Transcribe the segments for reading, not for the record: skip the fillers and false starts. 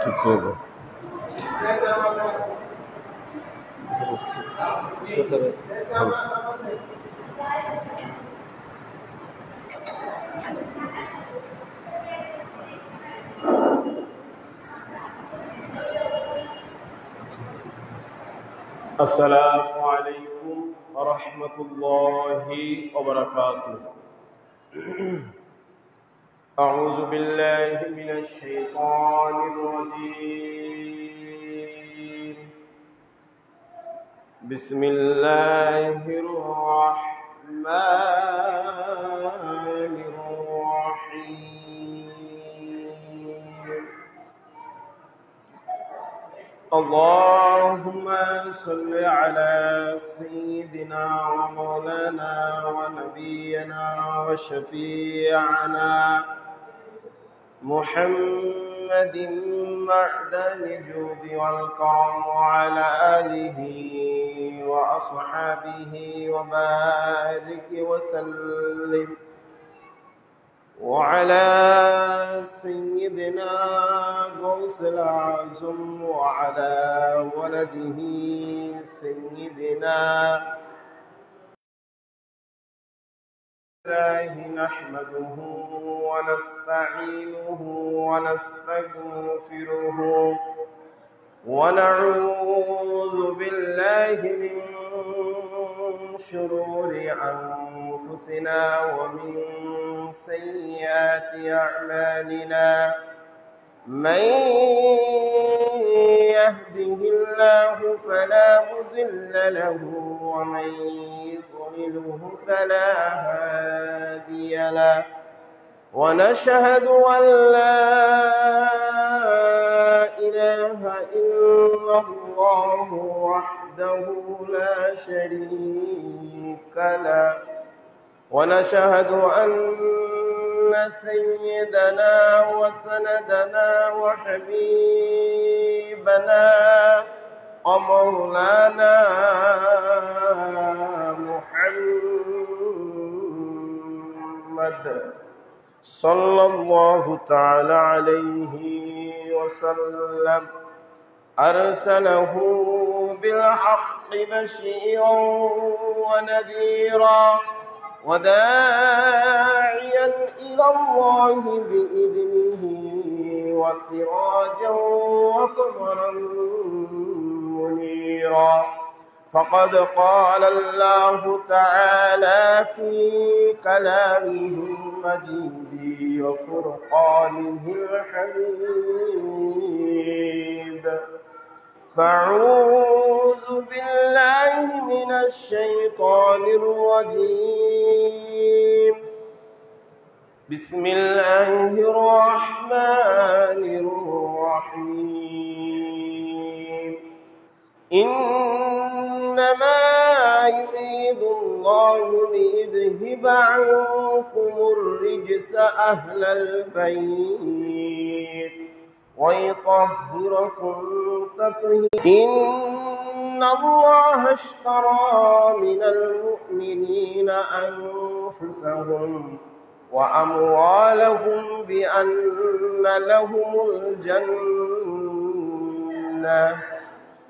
ঠিক করে দাও। السلام عليكم ورحمة الله وبركاته. أعوذ بالله من الشيطان الرجيم. بسم الله الرحمن الرحيم. اللهم صل على سيدنا ومولانا ونبينا وشفيعنا محمد معدن الجود والكرم وعلى آله وأصحابه وبارك وسلم وعلى سيدنا غوث الأعظم وعلى ولده سيدنا الله نحمده ونستعينه ونستغفره ونعوذ بالله من شرور أنفسنا ومن سيئات أعمالنا. من يهده الله فلا مضل له ومن يضلله فلا هادي له. ونشهد أن لا إله إلا الله وحده لا شريك له. ونشهد أن سيدنا وسندنا وحبيبنا ومولانا محمد صلى الله تعالى عليه وسلم أرسله بالحق بشيرا ونذيرا وداعيا إلى الله بإذنه وسراجا وقمرا منيرا. فقد قال الله تعالى في كلامه المجيد وفرقانه الحميد. فأعوذ بالله من الشيطان الرجيم. بسم الله الرحمن الرحيم. إنما يريد الله ليذهب عنكم الرجس أهل البيت ويطهركم تطهيرا. إن الله اشترى من المؤمنين أنفسهم وأموالهم بأن لهم الجنة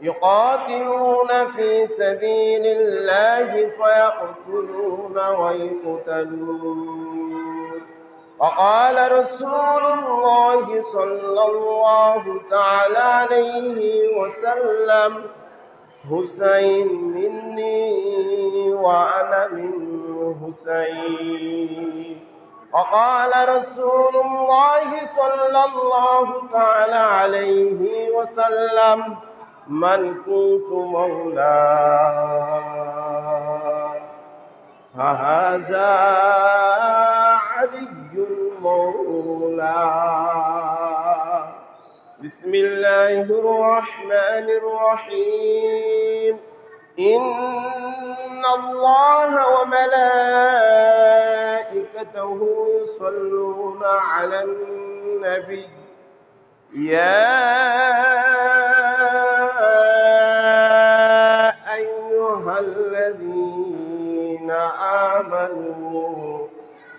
يقاتلون في سبيل الله فيقتلون ويقتلون. وقال رسول الله صلى الله تعالى عليه وسلم حسين مني وأنا من حسين. وقال رسول الله صلى الله تعالى عليه وسلم من كنت مولاه فهذا علي مولاه. بسم الله الرحمن الرحيم. إن الله وملائكته يصلون على النبي يا أيها الذين الذين آمنوا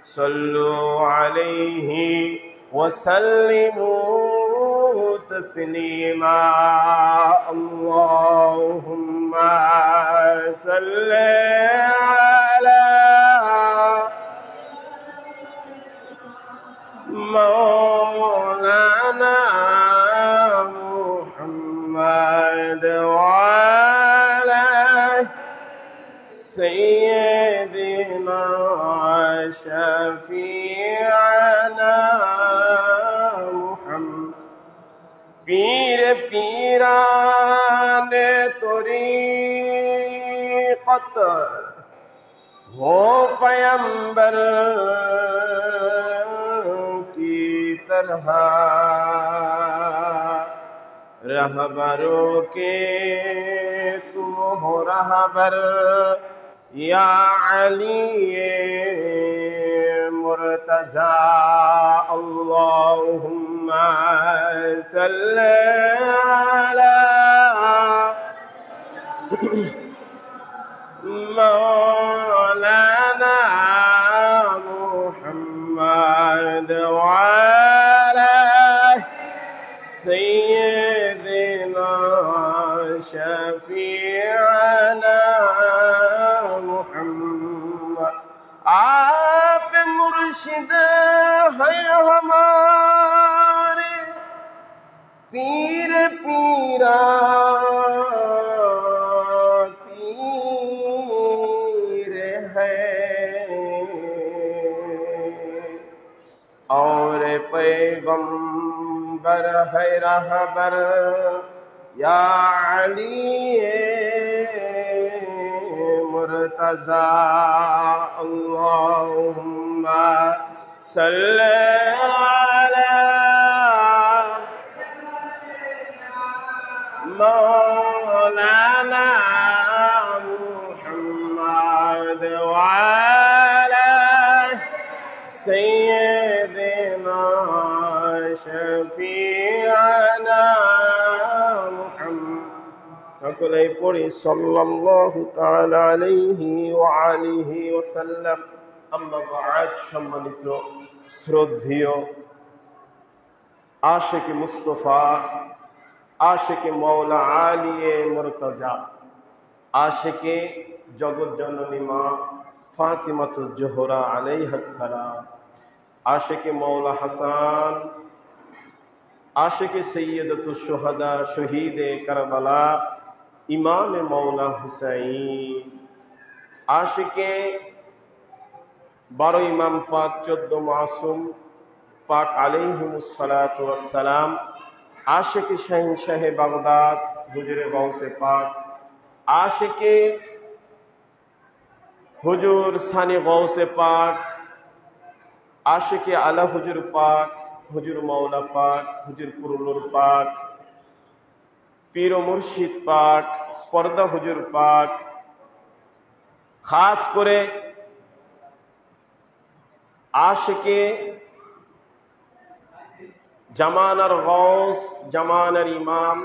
صلوا عليه وسلموا تسليما اللهم صل على مولانا محمد وعلى سيدنا شفيعنا محمد پیر پیران طریقت ہو پیمبر کی طرح रहबरों के तुम हो रहबर या अली मुर्तजा अल्लाहुम्मा सल्ली अला मौलाना मुहम्मद वाला सय्यदना शफीअना मुहम्मद आप मुर्शिद है हमारे पीर पीरा पीर है और पैगंबर है रहबर या अली मुर्तजा अल्लाहुम्मा सल्ली अला मौलाना मुहम्मद वाला सय्यदना शफीअना मुहम्मद সকলেই পড়ি সাল্লাল্লাহু তাআলা আলাইহি ওয়া আলিহি ওয়াসাল্লাম আম্মা বা'দ সম্মানিত শ্রদ্ধেয় আশিকে মুস্তাফা আশিকে মাওলা আলিয়ে মুর্তজা আশিকে জগৎ জননী মা ফাতিমাতুজ জোহরা আলাইহাস সালাম আশিকে মাওলা হাসান আশিকে সৈয়দতুশ শুহাদা শহীদে কারবালা ইমাম মাওলা হুসাইন আশিকে 12 ইমাম পাক 14 মাসুম পাক আলাইহিমুস সালাতু ওয়াস সালাম আশিকে শাহিন শাহে বাগদাদ হুজুরে গাউসে পাক আশিকে হুজুর সানি গাউসে পাক আশিকে আলা হুজুর পাক হুজুর মাওলা পাক হুজুর পুরনুর পাক পীর ও মুর্শিদ পাক পর্দা হুজুর পাক খাস করে আশিকে জামানার গাউস জামানার ইমাম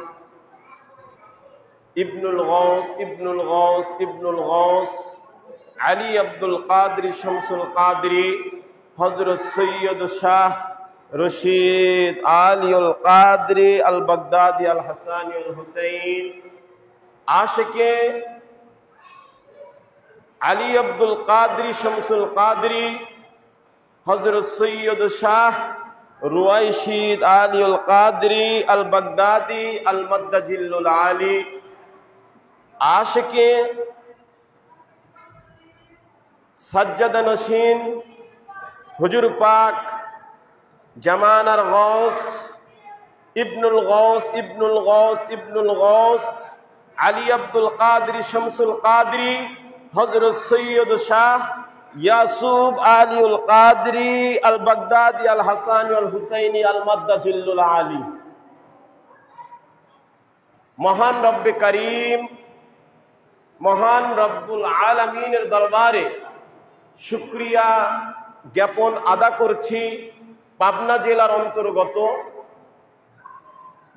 ইবনুল গাউস ইবনুল গাউস ইবনুল গাউস আলী আব্দুল কাদরি শামসুল কাদরি হযরত সৈয়দ শাহ রশিদ আলিউল কাদরি আল বাগদাদি আল হাসানি আল হুসাইন আশিকে আলী আব্দুল কাদরি শামসুল কাদরি হযরত সৈয়দ শাহ রুয়াইশিদ আলিউল কাদরি আল বাগদাদি আল মাদ্দাজিল্লুল আলী আশিকে সাজ্জাদা নশীন হুজুর পাক জামানার গাউস ইবনুল গাউস ইবনুল গাউস ইবনুল গাউস আলী আব্দুল কাদরি শামসুল কাদরি হযরত সৈয়দ শাহ ইয়াসুব আলিউল কাদরি আল বাগদাদি আল হাসানি আল হুসাইনি আল মাদ্দাজিল্লুল আলী মহান রব্বে করিম মহান রব্বুল আলামিনের দরবারে শুকরিয়া জ্ঞাপন আদা করছি পাবনা জেলার অন্তর্গত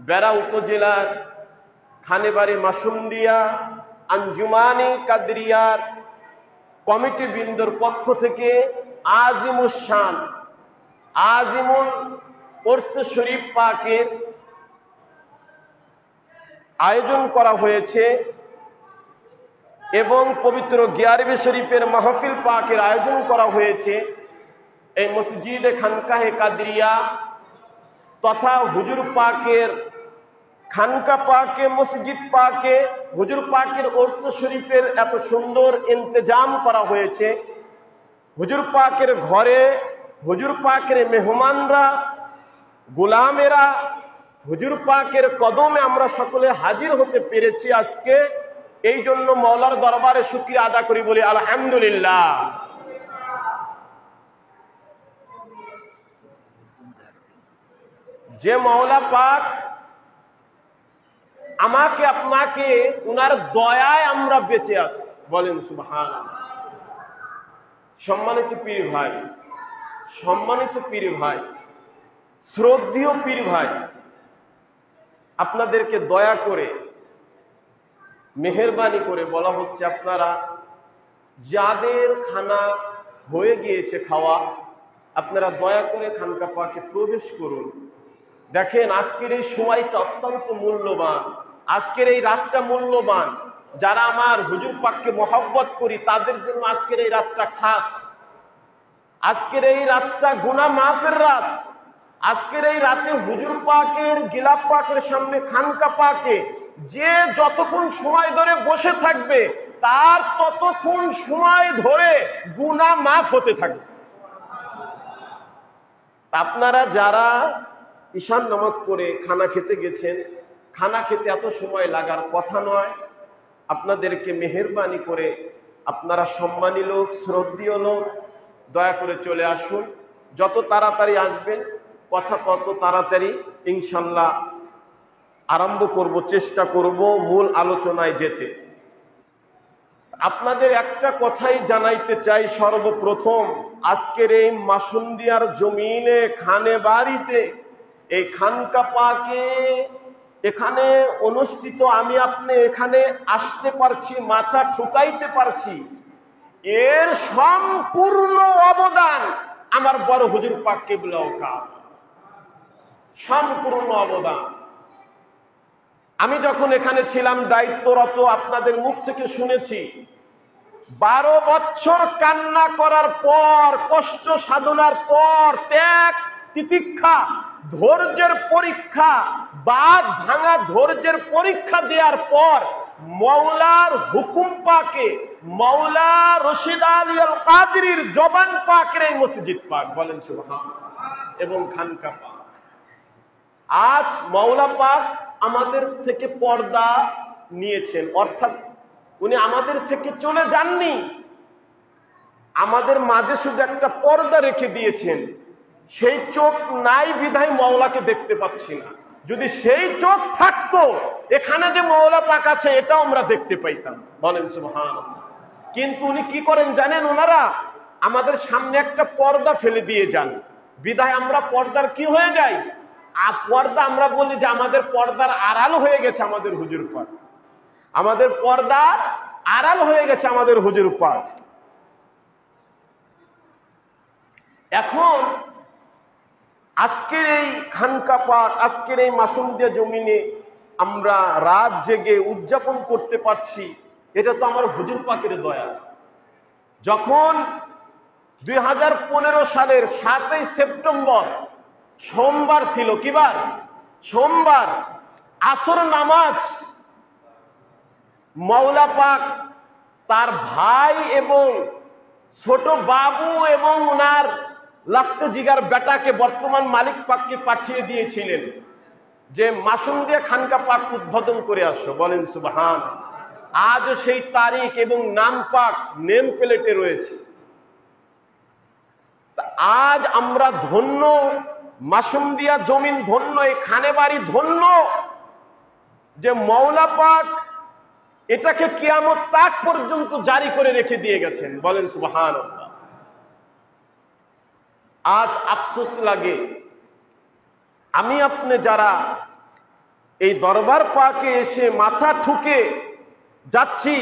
বেড়া উপজেলার খানেবাড়ি মাসুমদিয়া আঞ্জুমানি কাদরিয়ার কমিটি বৃন্দর পক্ষ থেকে আজিমুস শান আজিমুল উরস শরীফ পাকের আয়োজন করা হয়েছে এবং পবিত্র গিয়ারবে শরীফের মাহফিল পাকের আয়োজন করা হয়েছে এই মসজিদে খানকাহে কাদরিয়া তথা হুজুর পাকের খানকা পাকে মসজিদ পাকে হুজুর পাকের উরস শরীফের এত সুন্দর ইন্তজাম করা হয়েছে। হুজুর পাকের ঘরে হুজুর পাকের মেহমানরা গোলামেরা হুজুর পাকের কদমে আমরা সকলে হাজির হতে পেরেছি আজকে। এই জন্য মওলার দরবারে শুকরিয়া আদা করি, বলি আলহামদুলিল্লাহ। যে মওলা পাক আমাকে আপনাকে উনার দয়ায় আমরা বেঁচে আছি, বলেন সুবহানাল্লাহ। সম্মানিত পীর ভাই, সম্মানিত পীর ভাই, শ্রদ্ধেয় পীর ভাই, আপনাদেরকে দয়া করে মেহেরবানি করে বলা হচ্ছে, আপনারা যাদের খানা হয়ে গিয়েছে খাওয়া, আপনারা দয়া করে খানকা পাকে প্রবেশ করুন। দেখেন আজকের এই সময়টা অত্যন্ত মূল্যবান, আজকের এই রাতটা মূল্যবান। যারা আমার হুজুর পাককে মহব্বত করি তাদের জন্য আজকের এই রাতটা খাস। আজকের এই রাতটা গুনাহ মাফের রাত। আজকের এই রাতে হুজুর পাকের গিলাপ পাকের সামনে খানকা পাকে যে যতক্ষণ সময় ধরে বসে থাকবে তার ততক্ষণ সময় ধরে গুনাহ মাফ হতে থাকবে। আপনারা যারা ঈশান নামাজ পড়ে খানা খেতে গেছেন, খানা খেতে এত সময় লাগার কথা নয়। আপনাদেরকে মেহেরবানি করে, আপনারা সম্মানী লোক, শ্রদ্ধেয় লোক, দয়া করে চলে আসুন। যত তাড়াতাড়ি আসবেন কথা তত তাড়াতাড়ি ইনশাল্লাহ আরম্ভ করব, চেষ্টা করব মূল আলোচনায় যেতে। আপনাদের একটা কথাই জানাইতে চাই, সর্বপ্রথম আজকের এই মাসুন্দিয়ার জমিনে খানে বাড়িতে এই খানকা পাকে এখানে অনুষ্ঠিত, আমি আপনি এখানে আসতে পারছি, মাথা ঠুকাইতে পারছি, এর সম্পূর্ণ অবদান আমার বড় হুজুর পাক কিবলা ওকাব, সম্পূর্ণ অবদান। আমি যখন এখানে ছিলাম দায়িত্বরত, আপনাদের মুখ থেকে শুনেছি 12 বছর কান্না করার পর, কষ্ট সাধনার পর, ত্যাগ তিতিক্ষা ধৈর্যের পরীক্ষা, বাঁধ ভাঙা ধৈর্যের পরীক্ষা দেওয়ার পর মওলার হুকুম পাকে, মওলা রশিদ আলী আল কাদরির জবান পাকের এই মসজিদ পাক, বলেন সুবহানাল্লাহ, এবং খানকা পাক। আজ মওলা পাক আমাদের থেকে পর্দা নিয়েছেন, অর্থাৎ উনি আমাদের থেকে চলে যাননি, আমাদের মাঝে শুধু একটা পর্দা রেখে দিয়েছেন। সেই চোখ নাই বিধায় মওলাকে দেখতে পাচ্ছি না। যদি সেই চোখ থাকতো এখানে যে মওলা পাক আছে এটাও আমরা দেখতে পাইতাম, বলেন সুবহানাল্লাহ। কিন্তু উনি কি করেন জানেন? ওনারা আমাদের সামনে একটা পর্দা ফেলে দিয়ে যান, বিধায় আমরা পর্দার কি হয়ে যাই, পর্দা আমরা বলি যে আমাদের পর্দার আড়াল হয়ে গেছে আমাদের হুজুর পাক, আমাদের পর্দার আড়াল হয়ে গেছে আমাদের হুজুর পাক। এখন আজকের এই খানকা পাক, আজকের এই মাসুন্দিয়া জমিনে আমরা রাত জেগে উদযাপন করতে পারছি, এটা তো আমার হুজুর পাকের দয়া। যখন 2015 সালের 7ই সেপ্টেম্বর সোমবার ছিল, কি বার? সোমবার, আসর নামাজ, মওলা পাক তার ভাই এবং ছোট বাবু এবং ওনার লাখতে জিগার বেটাকে, বর্তমান মালিক পাককে পাঠিয়ে দিয়েছিলেন যে মাসুন্দিয়া খানকা পাক উদ্বোধন করে আসো, বলেন সুবহানাল্লাহ। আজও সেই তারিখ এবং নাম পাক নেম প্লেটে রয়েছে। আজ আমরা ধন্য, মাসুন্দিয়া জমিন ধন্য, এই খানে বাড়ি ধন্য যে মওলা পাক এটাকে কিয়ামত তাক পর্যন্ত জারি করে রেখে দিয়ে গেছেন, বলেন সুবহানাল্লাহ। আজ আফসোস লাগে আমি আপনি যারা এই দরবার পাকে এসে মাথা ঠুকে যাচ্ছি,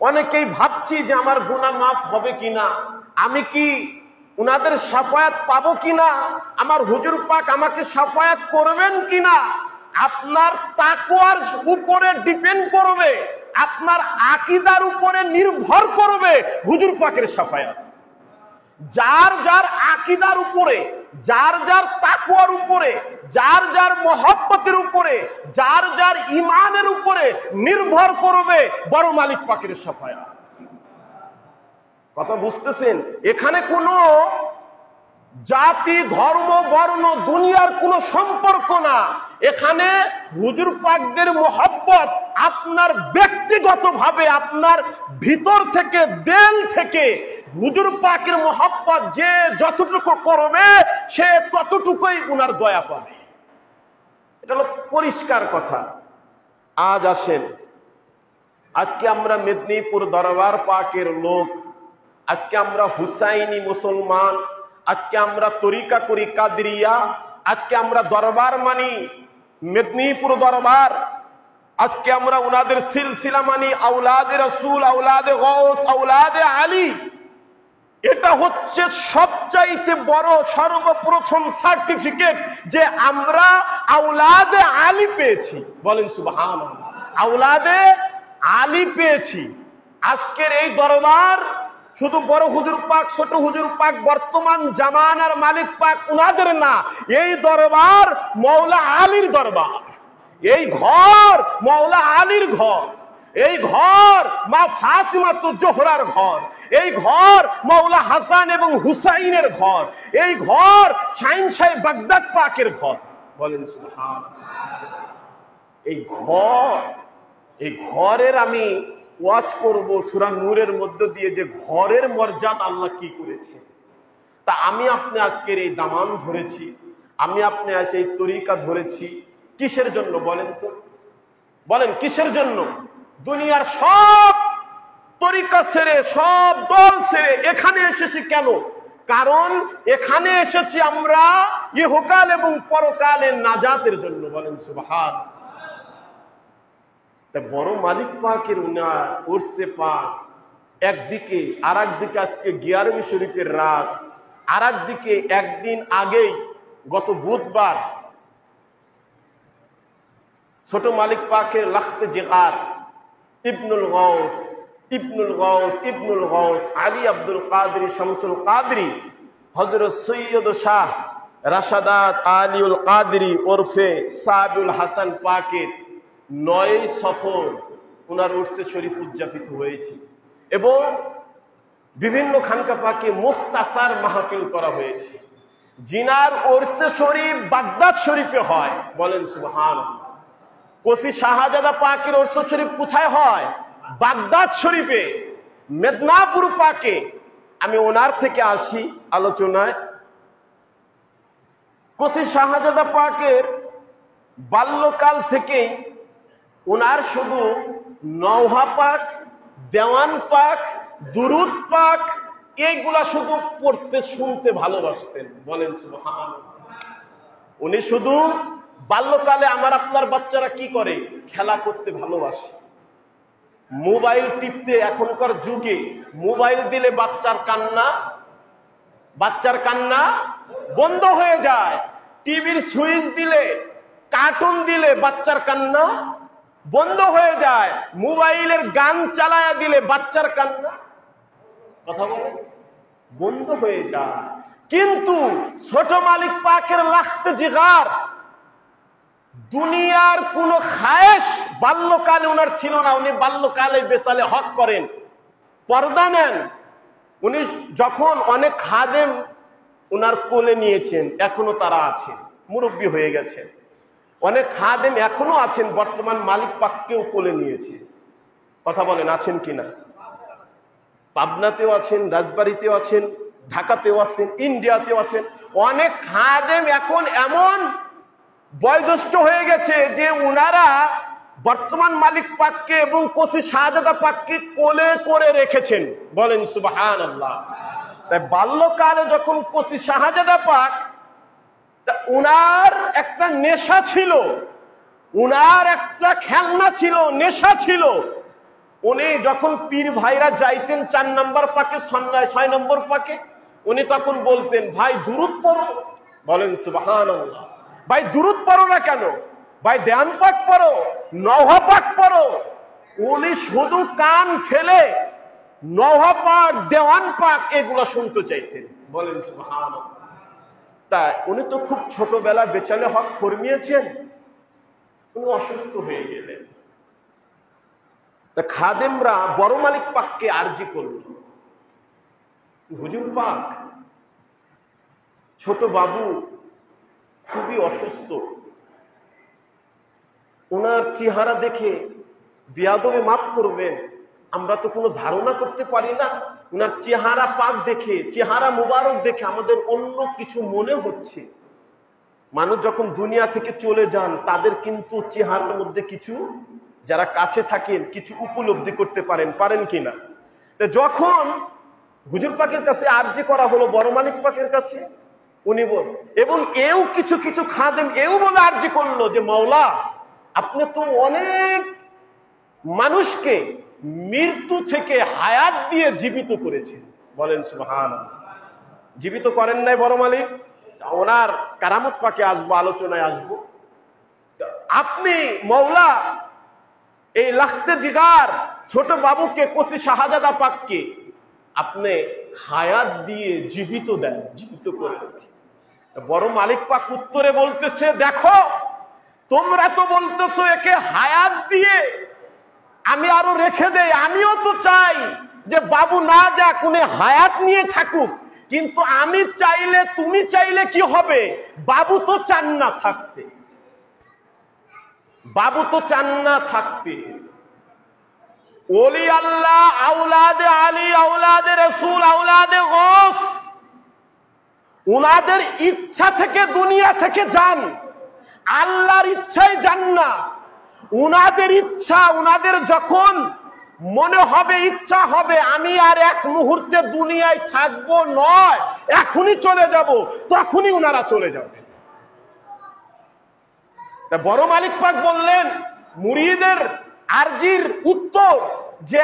অনেকেই ভাবছি যে আমার গুনাহ মাফ হবে কিনা, আমি কি উনাদের শাফায়াত পাবো কিনা, আমার হুজুর পাক আমাকে শাফায়াত করবেন কিনা। আপনার তাকওয়ার উপরে ডিপেন্ড করবে, আপনার আকীদার উপরে নির্ভর করবে হুজুর পাকের শাফায়াত। যার যার আকীদার উপরে, যার যার তাকওয়ার উপরে, যার যার মহব্বতের উপরে, যার যার ঈমানের উপরে নির্ভর করবে বড় মালিক পাকের শাফায়াত। কথা বুঝতেছেন? এখানে কোনো জাতি, ধর্ম, বর্ণ, দুনিয়ার কোনো সম্পর্ক না। এখানে হুজুর পাকদের মহব্বত আপনার ব্যক্তিগতভাবে, আপনার ভিতর থেকে, দিল থেকে হুজুর পাকের মহব্বত যে যতটুকু করবে সে ততটুকুই উনার দয়া পাবে। এটা হলো পরিষ্কার কথা। আজ আসেন, আজকে আমরা মেদিনীপুর দরবার পাকের লোক, আজকে আমরা হুসাইনি মুসলমান, আজকে আমরা তরিকা করি কাদরিয়া, আজকে আমরা দরবার মানি মেদিনীপুর দরবার, আজকে আমরা উনাদের সিলসিলা মানি আওলাদে রাসূল, আওলাদে গৌস, আওলাদে আলী। এটা হচ্ছে সবচাইতে বড় সর্বপ্রথম সার্টিফিকেট যে আমরা আওলাদে আলী পেয়েছি। বলেন সুবহানাল্লাহ। আওলাদে আলী পেয়েছি। আজকের এই দরবার শুধু বড় হুজুর পাক, ছোট হুজুর পাক, বর্তমান জামানার মালিক পাক উনাদের না, এই দরবার মওলা আলীর দরবার। এই ঘর মওলা আলীর ঘর, এই ঘর মা ফাতিমা তো জোহরার ঘর, এই ঘর মওলা হাসান এবং হুসাইনের ঘর, এই ঘর শাহিনশাহ বাগদাদ পাকের ঘর। বলেন সুবহানাল্লাহ। এই ঘর, এই ঘরের আমি ওয়াজ করব সূরা নূরের মধ্য দিয়ে যে ঘরের মর্যাদা আল্লাহ কি করেছে। তা আমি আপনি আজকের এই দামান ধরেছি, আমি আপনি আজ এই তরিকা ধরেছি কিসের জন্য বলেন তো? বলেন কিসের জন্য? দুনিয়ার সব তরিকা ছেড়ে, সব দল ছেড়ে এখানে এসেছি কেন? কারণ এখানে এসেছি আমরা ইহকাল এবং পরকালের নাজাতের জন্য। বলেন সুবহানাল্লাহ। বড় মালিক পাকের উনার ওরসে পাক একদিকে, আর একদিকে আজকে গিয়ারবি শরীফের রাত, আর একদিকে একদিন আগেই গত বুধবার ছোট মালিক পাকের লাখতে জিগার ইবনুল গৌস, ইবনুল গৌস, ইবনুল গৌস আলী আব্দুল কাদরি শামসুল কাদরি হযরত সৈয়দ শাহ রাশাদাত আলীউল কাদরি ওরফে সাবিউল হাসান পাকের 9 সফর উনার উরসে শরীফ উদযাপিত হয়েছে এবং বিভিন্ন খানকা পাকে মুখতাসার মাহফিল করা হয়েছে। জিনার উরসে শরীফ বাগদাদ শরীফে হয়। বলেন সুবহানাল্লাহ। কোসি শাহজাদা পাকের উরসে শরীফ কোথায় হয়? বাগদাদ শরীফে। মেদিনীপুর পাকে আমি ওনার থেকে আসি আলোচনায়। কোসি শাহজাদা পাকের বাল্যকাল থেকেই উনার শুধু নওহা পাক, দেওয়ান পাক, দুরুদ পাক এইগুলা শুধু পড়তে শুনতে ভালোবাসতেন। বলেন সুবহানাল্লাহ। উনি শুধু বাল্যকালে, আমার আপনার বাচ্চারা কি করে? খেলা করতে ভালোবাসে, মোবাইল টিপতে। এখনকার যুগে মোবাইল দিলে বাচ্চার কান্না বন্ধ হয়ে যায়। টিভির সুইচ দিলে, কার্টুন দিলে বাচ্চার কান্না বন্ধ হয়ে যায়। মোবাইলের গান চালায়া দিলে বাচ্চার কান্না, কথা বলে, বন্ধ হয়ে যায়। কিন্তু ছোট মালিক পাকের লাখতে জিগার দুনিয়ার কোন খায়েশ বাল্যকালে ওনার ছিল না। উনি বাল্যকালে বেসালে হক করেন, পর্দা নেন। উনি যখন অনেক খাদেম উনার কোলে নিয়েছেন, এখনো তারা আছেন, মুরব্বী হয়ে গেছেন। অনেক খাদেম এখনো আছেন, বর্তমান মালিক পাককেও কোলে নিয়েছে। কথা বলেন আছেন কিনা? পাবনাতেও আছেন, রাজবাড়িতেও আছেন, ঢাকাতেও আছেন, ইন্ডিয়াতেও আছেন। অনেক খাদেম এখন এমন বয়োজ্যেষ্ঠ হয়ে গেছে যে উনারা বর্তমান মালিক পাককে এবং কোসি শাহজাদা পাককে কোলে করে রেখেছেন। বলেন সুবহানাল্লাহ। তাই বাল্যকালে যখন কোসি শাহজাদা পাক, উনার একটা নেশা ছিল, উনার একটা খেলনা ছিল, নেশা ছিল। উনি যখন পীর ভাইরা যাইতেন 4 নম্বর পাকে, 6 নম্বর পাকে, উনি তখন বলতেন, ভাই দুরূদ পড়ো। বলেন সুবহানাল্লাহ। ভাই দুরূদ পড়ো না কেন? ভাই দেওয়ান পাক পড়ো, নওহা পাক পড়ো। উনি শুধু কান ফেলে নওহা পাক, দেওয়ান পাক এগুলো শুনতে চাইতেন। বলেন সুবহানাল্লাহ। তা উনি তো খুব ছোটবেলা বেচালে হক ফরমিয়েছেন, উনি অসুস্থ হয়ে গেলেন। তা খাদেমরা বড় মালিক পাককে আরজি করল, হুজুর পাক ছোট বাবু খুবই অসুস্থ, ওনার চেহারা দেখে বেয়াদবে মাফ করবেন, আমরা তো কোনো ধারণা করতে পারি না, ওনার চেহারা পাক দেখে, চেহারা মুবারক দেখে আমাদের অন্য কিছু মনে হচ্ছে। মানুষ যখন দুনিয়া থেকে চলে যান তাদের কিন্তু চেহারার মধ্যে কিছু, যারা কাছে থাকেন, কিছু উপলব্ধি করতে পারেন কিনা। যখন হুজুর পাকের কাছে আরজি করা হলো বড় মালিক পাকের কাছে, উনি এবং এও কিছু কিছু খাদেম এও বলে আরজি করলো যে মাওলা আপনি তো অনেক মানুষকে মৃত্যু থেকে হায়াত দিয়ে জীবিত করেছেন। বলেন সুবহানাল্লাহ। জীবিত করেন নাই বড় মালিক? ওনার কারামত পাকে আসবো, আলোচনায় আসবো। আপনি মাওলা এই লাখতে জিগার ছোট বাবুকে, কচি শাহজাদা পাককে আপনি হায়াত দিয়ে জীবিত দেন, জীবিত করে রাখেন। বড় মালিক পাক উত্তরে বলতেছে, দেখো তোমরা তো বলতেছো একে হায়াত দিয়ে আমি আরো রেখে দেই, আমিও তো চাই যে বাবু না যাক, উনি হায়াত নিয়ে থাকুক, কিন্তু আমি চাইলে, তুমি চাইলে কি হবে? বাবু তো চান না থাকতে, বাবু তো চান না থাকতে। ওলি আল্লাহ, আওলাদে আলী, আওলাদে রসুল, আওলাদে গৌস, উনাদের ইচ্ছা থেকে দুনিয়া থেকে যান, আল্লাহর ইচ্ছায় যান না। উনাদের ইচ্ছা, উনাদের যখন মনে হবে, ইচ্ছা হবে আমি আর এক মুহূর্তে দুনিয়ায় থাকবো নয়, এখনই চলে যাব, তখনই উনারা চলে যাবে। তা বড় মালিক পাক বললেন মুরিদের আরজির উত্তর যে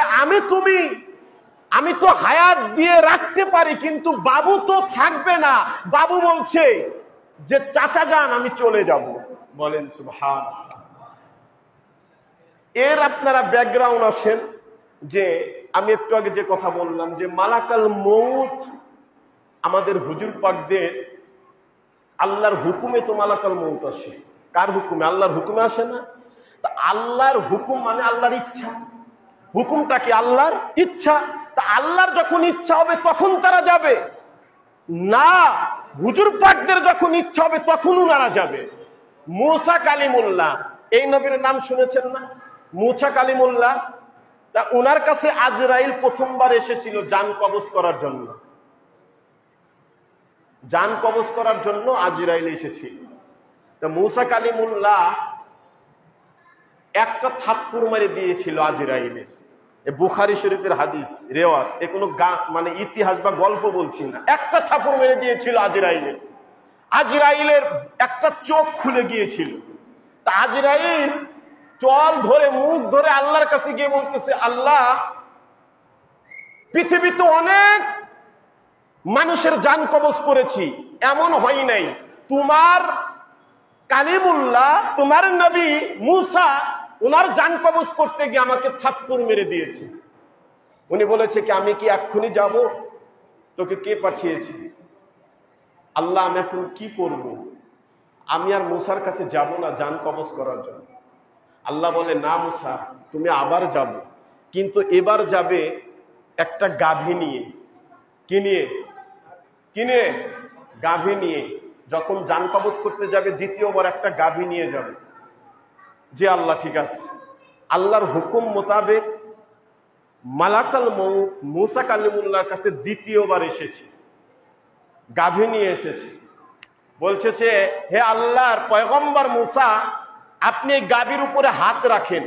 আমি তো হায়াত দিয়ে রাখতে পারি, কিন্তু বাবু তো থাকবে না। বাবু বলছে যে চাচা যান, আমি চলে যাব। বলেন সুবহানাল্লাহ। এর আপনারা ব্যাকগ্রাউন্ড আসেন যে আমি একটু আগে যে কথা বললাম যে মালাকাল মউত আমাদের হুজুর পাকদের আল্লাহর হুকুমে তো মালাকাল মউত আসে। কার হুকুমে? আল্লাহর হুকুমে আসে না? তা আল্লাহর হুকুম মানে আল্লাহর ইচ্ছা। হুকুমটা কি? আল্লাহর ইচ্ছা। তা আল্লাহর যখন ইচ্ছা হবে তখন তারা যাবে না, হুজুর পাকদের যখন ইচ্ছা হবে তখন উনারা যাবে। মুসা কালিমুল্লাহ, এই নবীর নাম শুনেছেন না? মুসা কালিমুল্লাহ। তা উনার কাছে আজরাইল প্রথমবার এসেছিল জান কবজ করার জন্য, জান কবজ করার জন্য আজরাইল এসেছিল। তা মুসা কালিমুল্লাহ একটা থাপ্পড় মেরে দিয়েছিল আজরাইলের। বুখারী শরীফের হাদিস রেওয়াত, এ কোনো মানে ইতিহাস বা গল্প বলছি না। একটা থাপ্পড় মেরে দিয়েছিল আজরাইলের। আজরাইলের একটা চোখ খুলে গিয়েছিল। তা আজরাইল চল ধরে, মুখ ধরে আল্লাহর কাছে গিয়ে বলতেছে, আল্লাহ পৃথিবীতে অনেক মানুষের জান কবজ করেছি, এমন হয় নাই তোমার কালিমুল্লাহ, তোমার নবী মুসা ওনার জান কবজ করতে গিয়ে আমাকে থাপ্পড় মেরে দিয়েছে। উনি বলেছে কি আমি কি এক্ষুনি যাব? তোকে কে পাঠিয়েছে? আল্লাহ আমি এখন কি করব? আমি আর মুসার কাছে যাব না জান কবজ করার জন্য। আল্লাহ বলে না মুসা, তুমি আবার যাবে, কিন্তু এবার যাবে একটা গাভী নিয়ে। কি নিয়ে? গাভী নিয়ে। যখন জান কবজ করতে যাবে দ্বিতীয়বার একটা গাভী নিয়ে যাবে। যে আল্লাহ ঠিক আছে। আল্লাহর হুকুম মোতাবেক মালাকাল মউত মুসা কালিমুল্লাহর কাছে দ্বিতীয়বার এসেছে, গাভী নিয়ে এসেছে। বলছে যে হে আল্লাহর পয়গম্বর মুসা, আপনি এই গাভীর উপরে হাত রাখেন,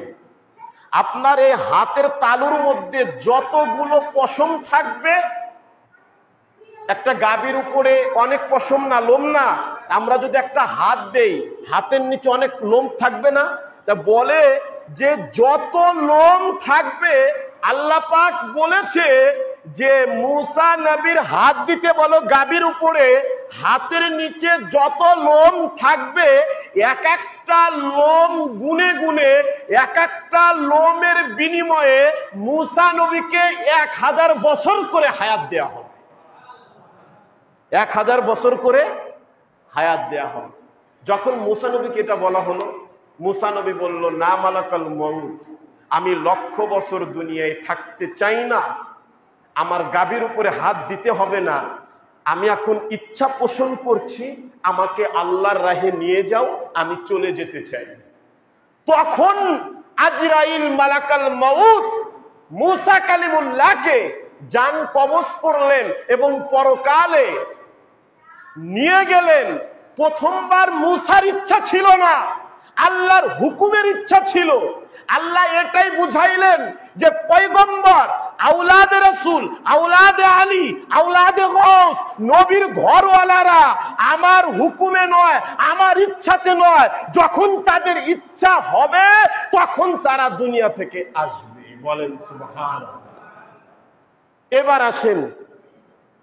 আপনার এই হাতের তালুর মধ্যে যতগুলো পশম থাকবে, একটা গাভীর উপরে অনেক পশম না, লোম না, আমরা যদি একটা হাত দেই হাতের নিচে অনেক লোম থাকবে না? তা বলে যে যত লোম থাকবে, আল্লাহ পাক বলেছে যে মুসা নবীর হাত দিতে বলো গাভীর উপরে, হাতের নিচে যত লোম থাকবে এক একটা লোম গুনে গুনে, এক একটা লোমের বিনিময়ে মুসা নবীকে 1000 বছর করে হায়াত দেয়া হবে। 1000 বছর করে হায়াত দেয়া হবে। যখন মুসা নবীকে এটা বলা হলো, মুসা নবী বলল, না মালাকাল মউত, আমি 1,00,000 বছর দুনিয়ায় থাকতে চাই না, আমার গাভীর উপরে হাত দিতে হবে না, আমি এখন ইচ্ছা পোষণ করছি, আমাকে আল্লাহর রাহে নিয়ে যাও, আমি চলে যেতে চাই। তখন আজরাইল মালাকাল মউত মুসা কালিমুল্লাহকে জান কবজ করলেন এবং পরকালে নিয়ে গেলেন। প্রথমবার মুসার ইচ্ছা ছিল না, আল্লাহর হুকুমের ইচ্ছা ছিল। আল্লাহ এটাই বুঝাইলেন যে পয়গম্বর, আওলাদে রাসূল, আওলাদে আলী, আওলাদে গৌস, নবীর ঘরওয়ালারা আমার হুকুমে নয়, আমার ইচ্ছাতে নয়, যখন তাদের ইচ্ছা হবে তখন তারা দুনিয়া থেকে আসবে। বলেন সুবহানাল্লাহ। এবার আসেন,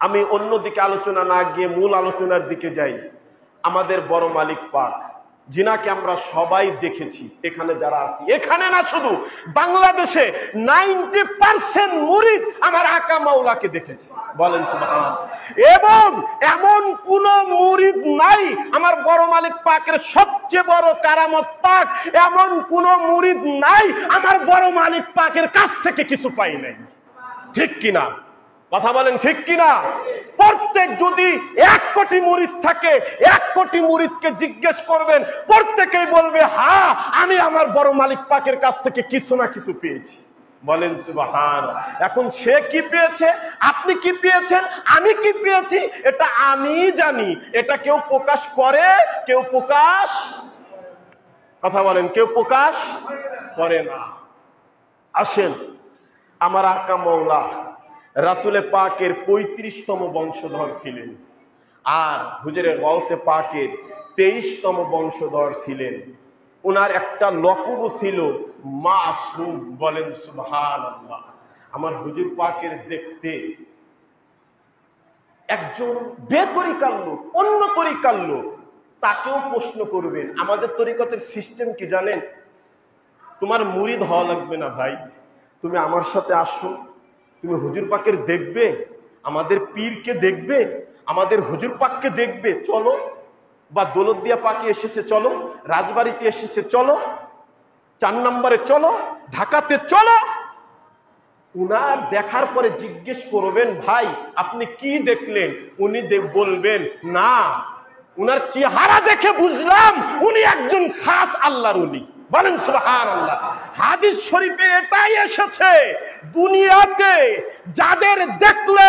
আমি অন্যদিকে আলোচনা না গিয়ে মূল আলোচনার দিকে যাই। আমাদের বড় মালিক পাক, যিনাকে আমরা সবাই দেখেছি, এখানে যারা আছি, এখানে না শুধু বাংলাদেশে 90% মুরিদ আমার আকা মাওলাকে দেখেছি। বলেন সুবহানাল্লাহ। এবং এমন কোন মুরিদ নাই, আমার বড় মালিক পাকের সবচেয়ে বড় কারামত পাক, এমন কোন মুরিদ নাই আমার বড় মালিক পাকের কাছ থেকে কিছু পাই নাই। ঠিক কিনা? কথা বলেন ঠিক কিনা? প্রত্যেক যদি 1 কোটি মুরিদ থাকে, 1 কোটি মুরিদকে জিজ্ঞেস করবেন, প্রত্যেকেই বলবে, হ্যাঁ আমি আমার বড় মালিক পাকের কাছ থেকে কিছু না কিছু পেয়েছি। বলেন সুবহানাল্লাহ। এখন সে কি পেয়েছে, আপনি কি পেয়েছেন, আমি কি পেয়েছি, এটা আমি জানি। এটা কেউ প্রকাশ করে, কেউ প্রকাশ, কথা বলেন, কেউ প্রকাশ করে না। আসেন, আমার আকা মাওলা রাসূলে পাকের 35তম বংশধর ছিলেন, আর হুজুরে গাউসে পাকের 23তম বংশধর ছিলেন। ওনার একটা লকব ছিল মাসুম। বলেন সুবহানাল্লাহ। আমার হুজুর পাকের দেখতে একজন বেতরিকার লোক, অন্য তরিকার লোক, তাকেও প্রশ্ন করবেন, আমাদের তরিকতের সিস্টেম কি জানেন? তোমার মুরিদ হওয়া লাগবে না ভাই, তুমি আমার সাথে আসো, তুমি হুজুর পাকের দেখবে, আমাদের পীরকে দেখবে, আমাদের হুজুর পাককে দেখবে, চলো। বা দৌলতদিয়া পাকে এসেছে চলো, রাজবাড়িতে এসেছে চলো, 4 নম্বরে চলো, ঢাকাতে চলো। উনার দেখার পরে জিজ্ঞেস করবেন, ভাই আপনি কি দেখলেন? উনি বলবেন, না, উনার চেহারা দেখে বুঝলাম উনি একজন খাস আল্লাহর ওলি। বলেন সুবহানাল্লাহ। হাদিস শরীফে এটাই এসেছে, দুনিয়াতে যাদের দেখলে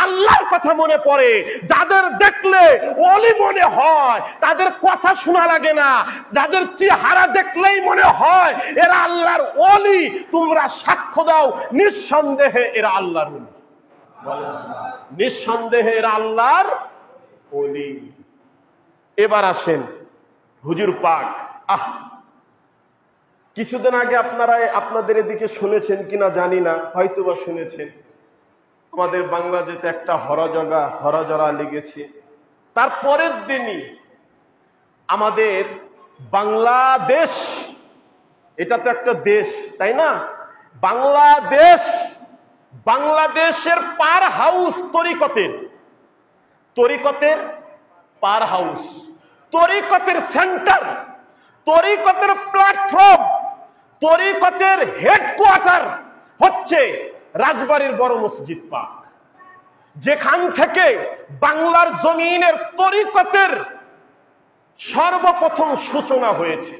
আল্লাহর কথা মনে পড়ে, যাদের দেখলে ওলি মনে হয়, তাদের কথা শোনা লাগে না, যাদের চেহারা দেখলেই মনে হয় এরা আল্লাহর ওলি, তোমরা সাক্ষ্য দাও নিঃসন্দেহে এরা আল্লাহর ওলি। বলেন সুবহানাল্লাহ। নিঃসন্দেহে এরা আল্লাহর ওলি। এবার আসেন হুজুর পাক। কিছুদিন আগে আপনারা আপনাদের এদিকে শুনেছেন কিনা জানি না, হয়তোবা শুনেছেন, আমাদের বাংলাদেশে একটা হরজরা লেগেছে। তারপরের দিনই আমাদের বাংলাদেশ, এটা তো একটা দেশ তাই না, বাংলাদেশের পার হাউস তরিকতের পার হাউস, তরিকতের সেন্টার, তরিকতের প্ল্যাটফর্ম, তরিকতের হেডকোয়ার্টার হচ্ছে রাজবাড়ির বড় মসজিদ পাক, যেখান থেকে বাংলার জমিনের তরিকতের সর্বপ্রথম সূচনা হয়েছে।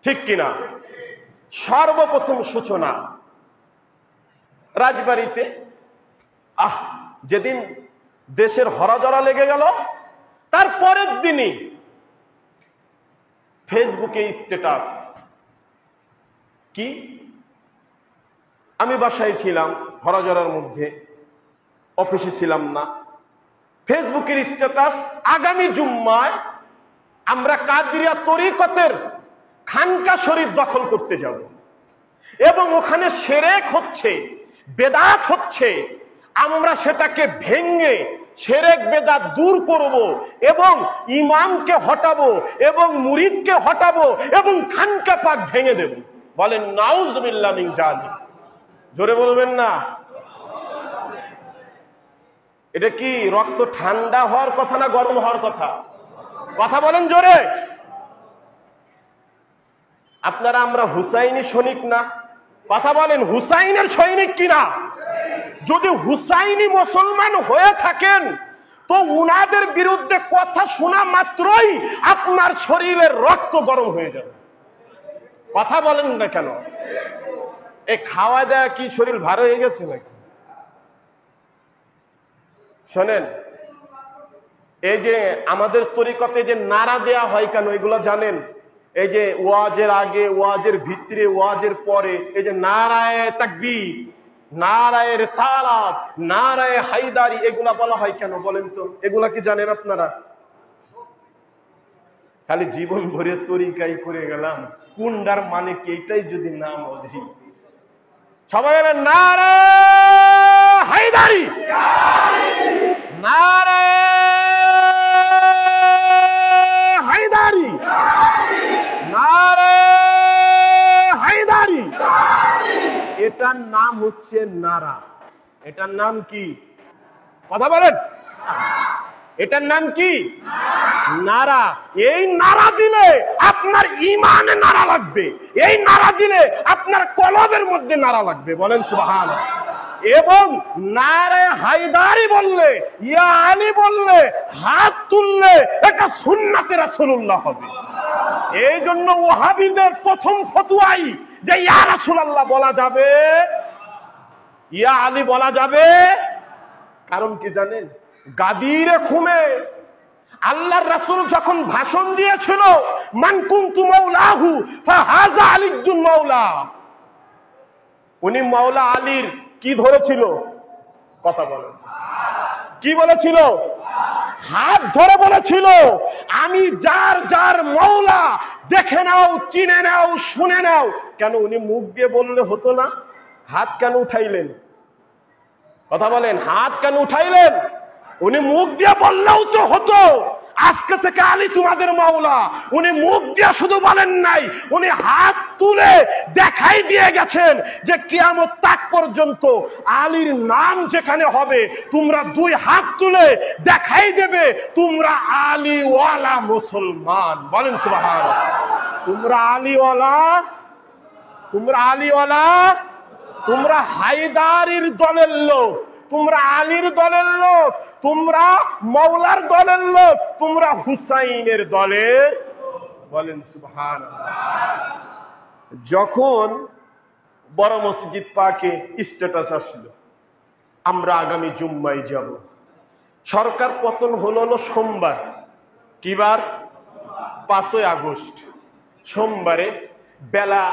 ঠিক কিনা? সর্বপ্রথম সূচনা রাজবাড়িতে। যেদিন দেশের হরজরা লেগে গেল, তারপরের দিনই ফেসবুকে স্ট্যাটাস কি, আমি বাসায় ছিলাম, হরজরার মধ্যে, অফিসে ছিলাম না। ফেসবুকের স্ট্যাটাস, আগামী জুম্মায় আমরা কাদরিয়া তরিকতের খানকা শরীফ দখল করতে যাব। এবং ওখানে শিরক হচ্ছে, বেদাত হচ্ছে, আমরা সেটাকে ভেঙে শিরক বেদাত দূর করব এবং ইমামকে হটাবো এবং মুরিদকে হটাবো এবং খানকা পাক ভেঙে দেব। বলেন নাউজুবিল্লাহ মিন জালিক। জোরে বলবেন না? এটা কি রক্ত ঠান্ডা হওয়ার কথা না গরম হওয়ার কথা? কথা বলেন জোরে। আপনারা আমরা হুসাইনি সৈনিক না? কথা বলেন, হুসাইনের সৈনিক কিনা? যদি হুসাইনি মুসলমান হয়ে থাকেন তো উনাদের বিরুদ্ধে কথা শোনা মাত্রই আপনার শরীরের রক্ত গরম হয়ে যাবে। কথা বলেন না কেন? এই খাওয়া দাওয়া কি শরীর ভার হয়ে গেছে নাকি? শোনেন, এই যে আমাদের তরিকতে যে নারা দেয়া হয় কেন এগুলো জানেন? এই যে ওয়াজের আগে, ওয়াজের ভিতরে, ওয়াজের পরে এই যে নারায়ে তাকবীর, নারায়ে রিসালাত, নারায়ে হায়দারি এগুলা বলা হয় কেন বলেন তো? এগুলা কি জানেন আপনারা? খালি জীবন ভরে তরিকাই করে গেলাম, কোনটার মানে কি এটাই যদি না বুঝি। সবাই বলেন নারায়ে হায়দারি, নারায়ে হায়দারি, নারায়ে হায়দারি। এটার নাম হচ্ছে নারা। এটার নাম কি? কথা বলেন। এটার নাম কি? নারা। এই নারা দিলে আপনার ইমানে নারা লাগবে, এই নারা দিলে আপনার কলবের মধ্যে নারা লাগবে। বলেন সুবহানাল্লাহ। এবং নারায়ে হায়দারি বললে, ইয়া আলী বললে, হাত তুললে এটা সুন্নাতে রাসূলুল্লাহ হবে। এই জন্য ওয়াহাবীদের প্রথম ফতোয়াই যে ইয়া রাসূলুল্লাহ বলা যাবে, ইয়া আলী বলা যাবে। কারণ কি জানেন? গাদিরে খুমে আল্লাহর রাসূল যখন ভাষণ দিয়েছিল, মান কুনতু মাওলাহু ফাহাযা আলিয়্যুন মাওলা, উনি মাওলা আলীর কি ধরেছিল? কথা বলেন, কি বলেছিল? হাত ধরে বলেছিল, আমি যার যার মাওলা দেখে নাও, চিনে নাও, শুনে নাও। কেন উনি মুখ দিয়ে বললে হতো না? হাত কেন উঠাইলেন? কথা বলেন, হাত কেন উঠাইলেন? উনি মুখ দিয়ে বললেও তো হতো আজকে থেকে আলী তোমাদের মাওলা। উনি মুখ দিয়ে শুধু বলেন নাই, উনি হাত তুলে দেখাই দিয়ে গেছেন যে কিয়ামত তাক পর্যন্ত আলীর নাম যেখানে হবে তোমরা দুই হাত তুলে দেখাই দেবে তোমরা আলীওয়ালা মুসলমান। বলেন সুবহানাল্লাহ। তোমরা আলীওয়ালা, তোমরা আলীওয়ালা, তোমরা হায়দারির দলের লোক, তোমরা আলীর দলের লোক, তোমরা মাওলার দলের লোক, তোমরা হুসাইনের দলের। বলেন সুবহানাল্লাহ। যখন বড় মসজিদ পাকে স্ট্যাটাস আসলো আমরা আগামী জুম্মায় যাব, সরকার পতন হলো সোমবার। কি বার? 5ই আগস্ট সোমবারে বেলা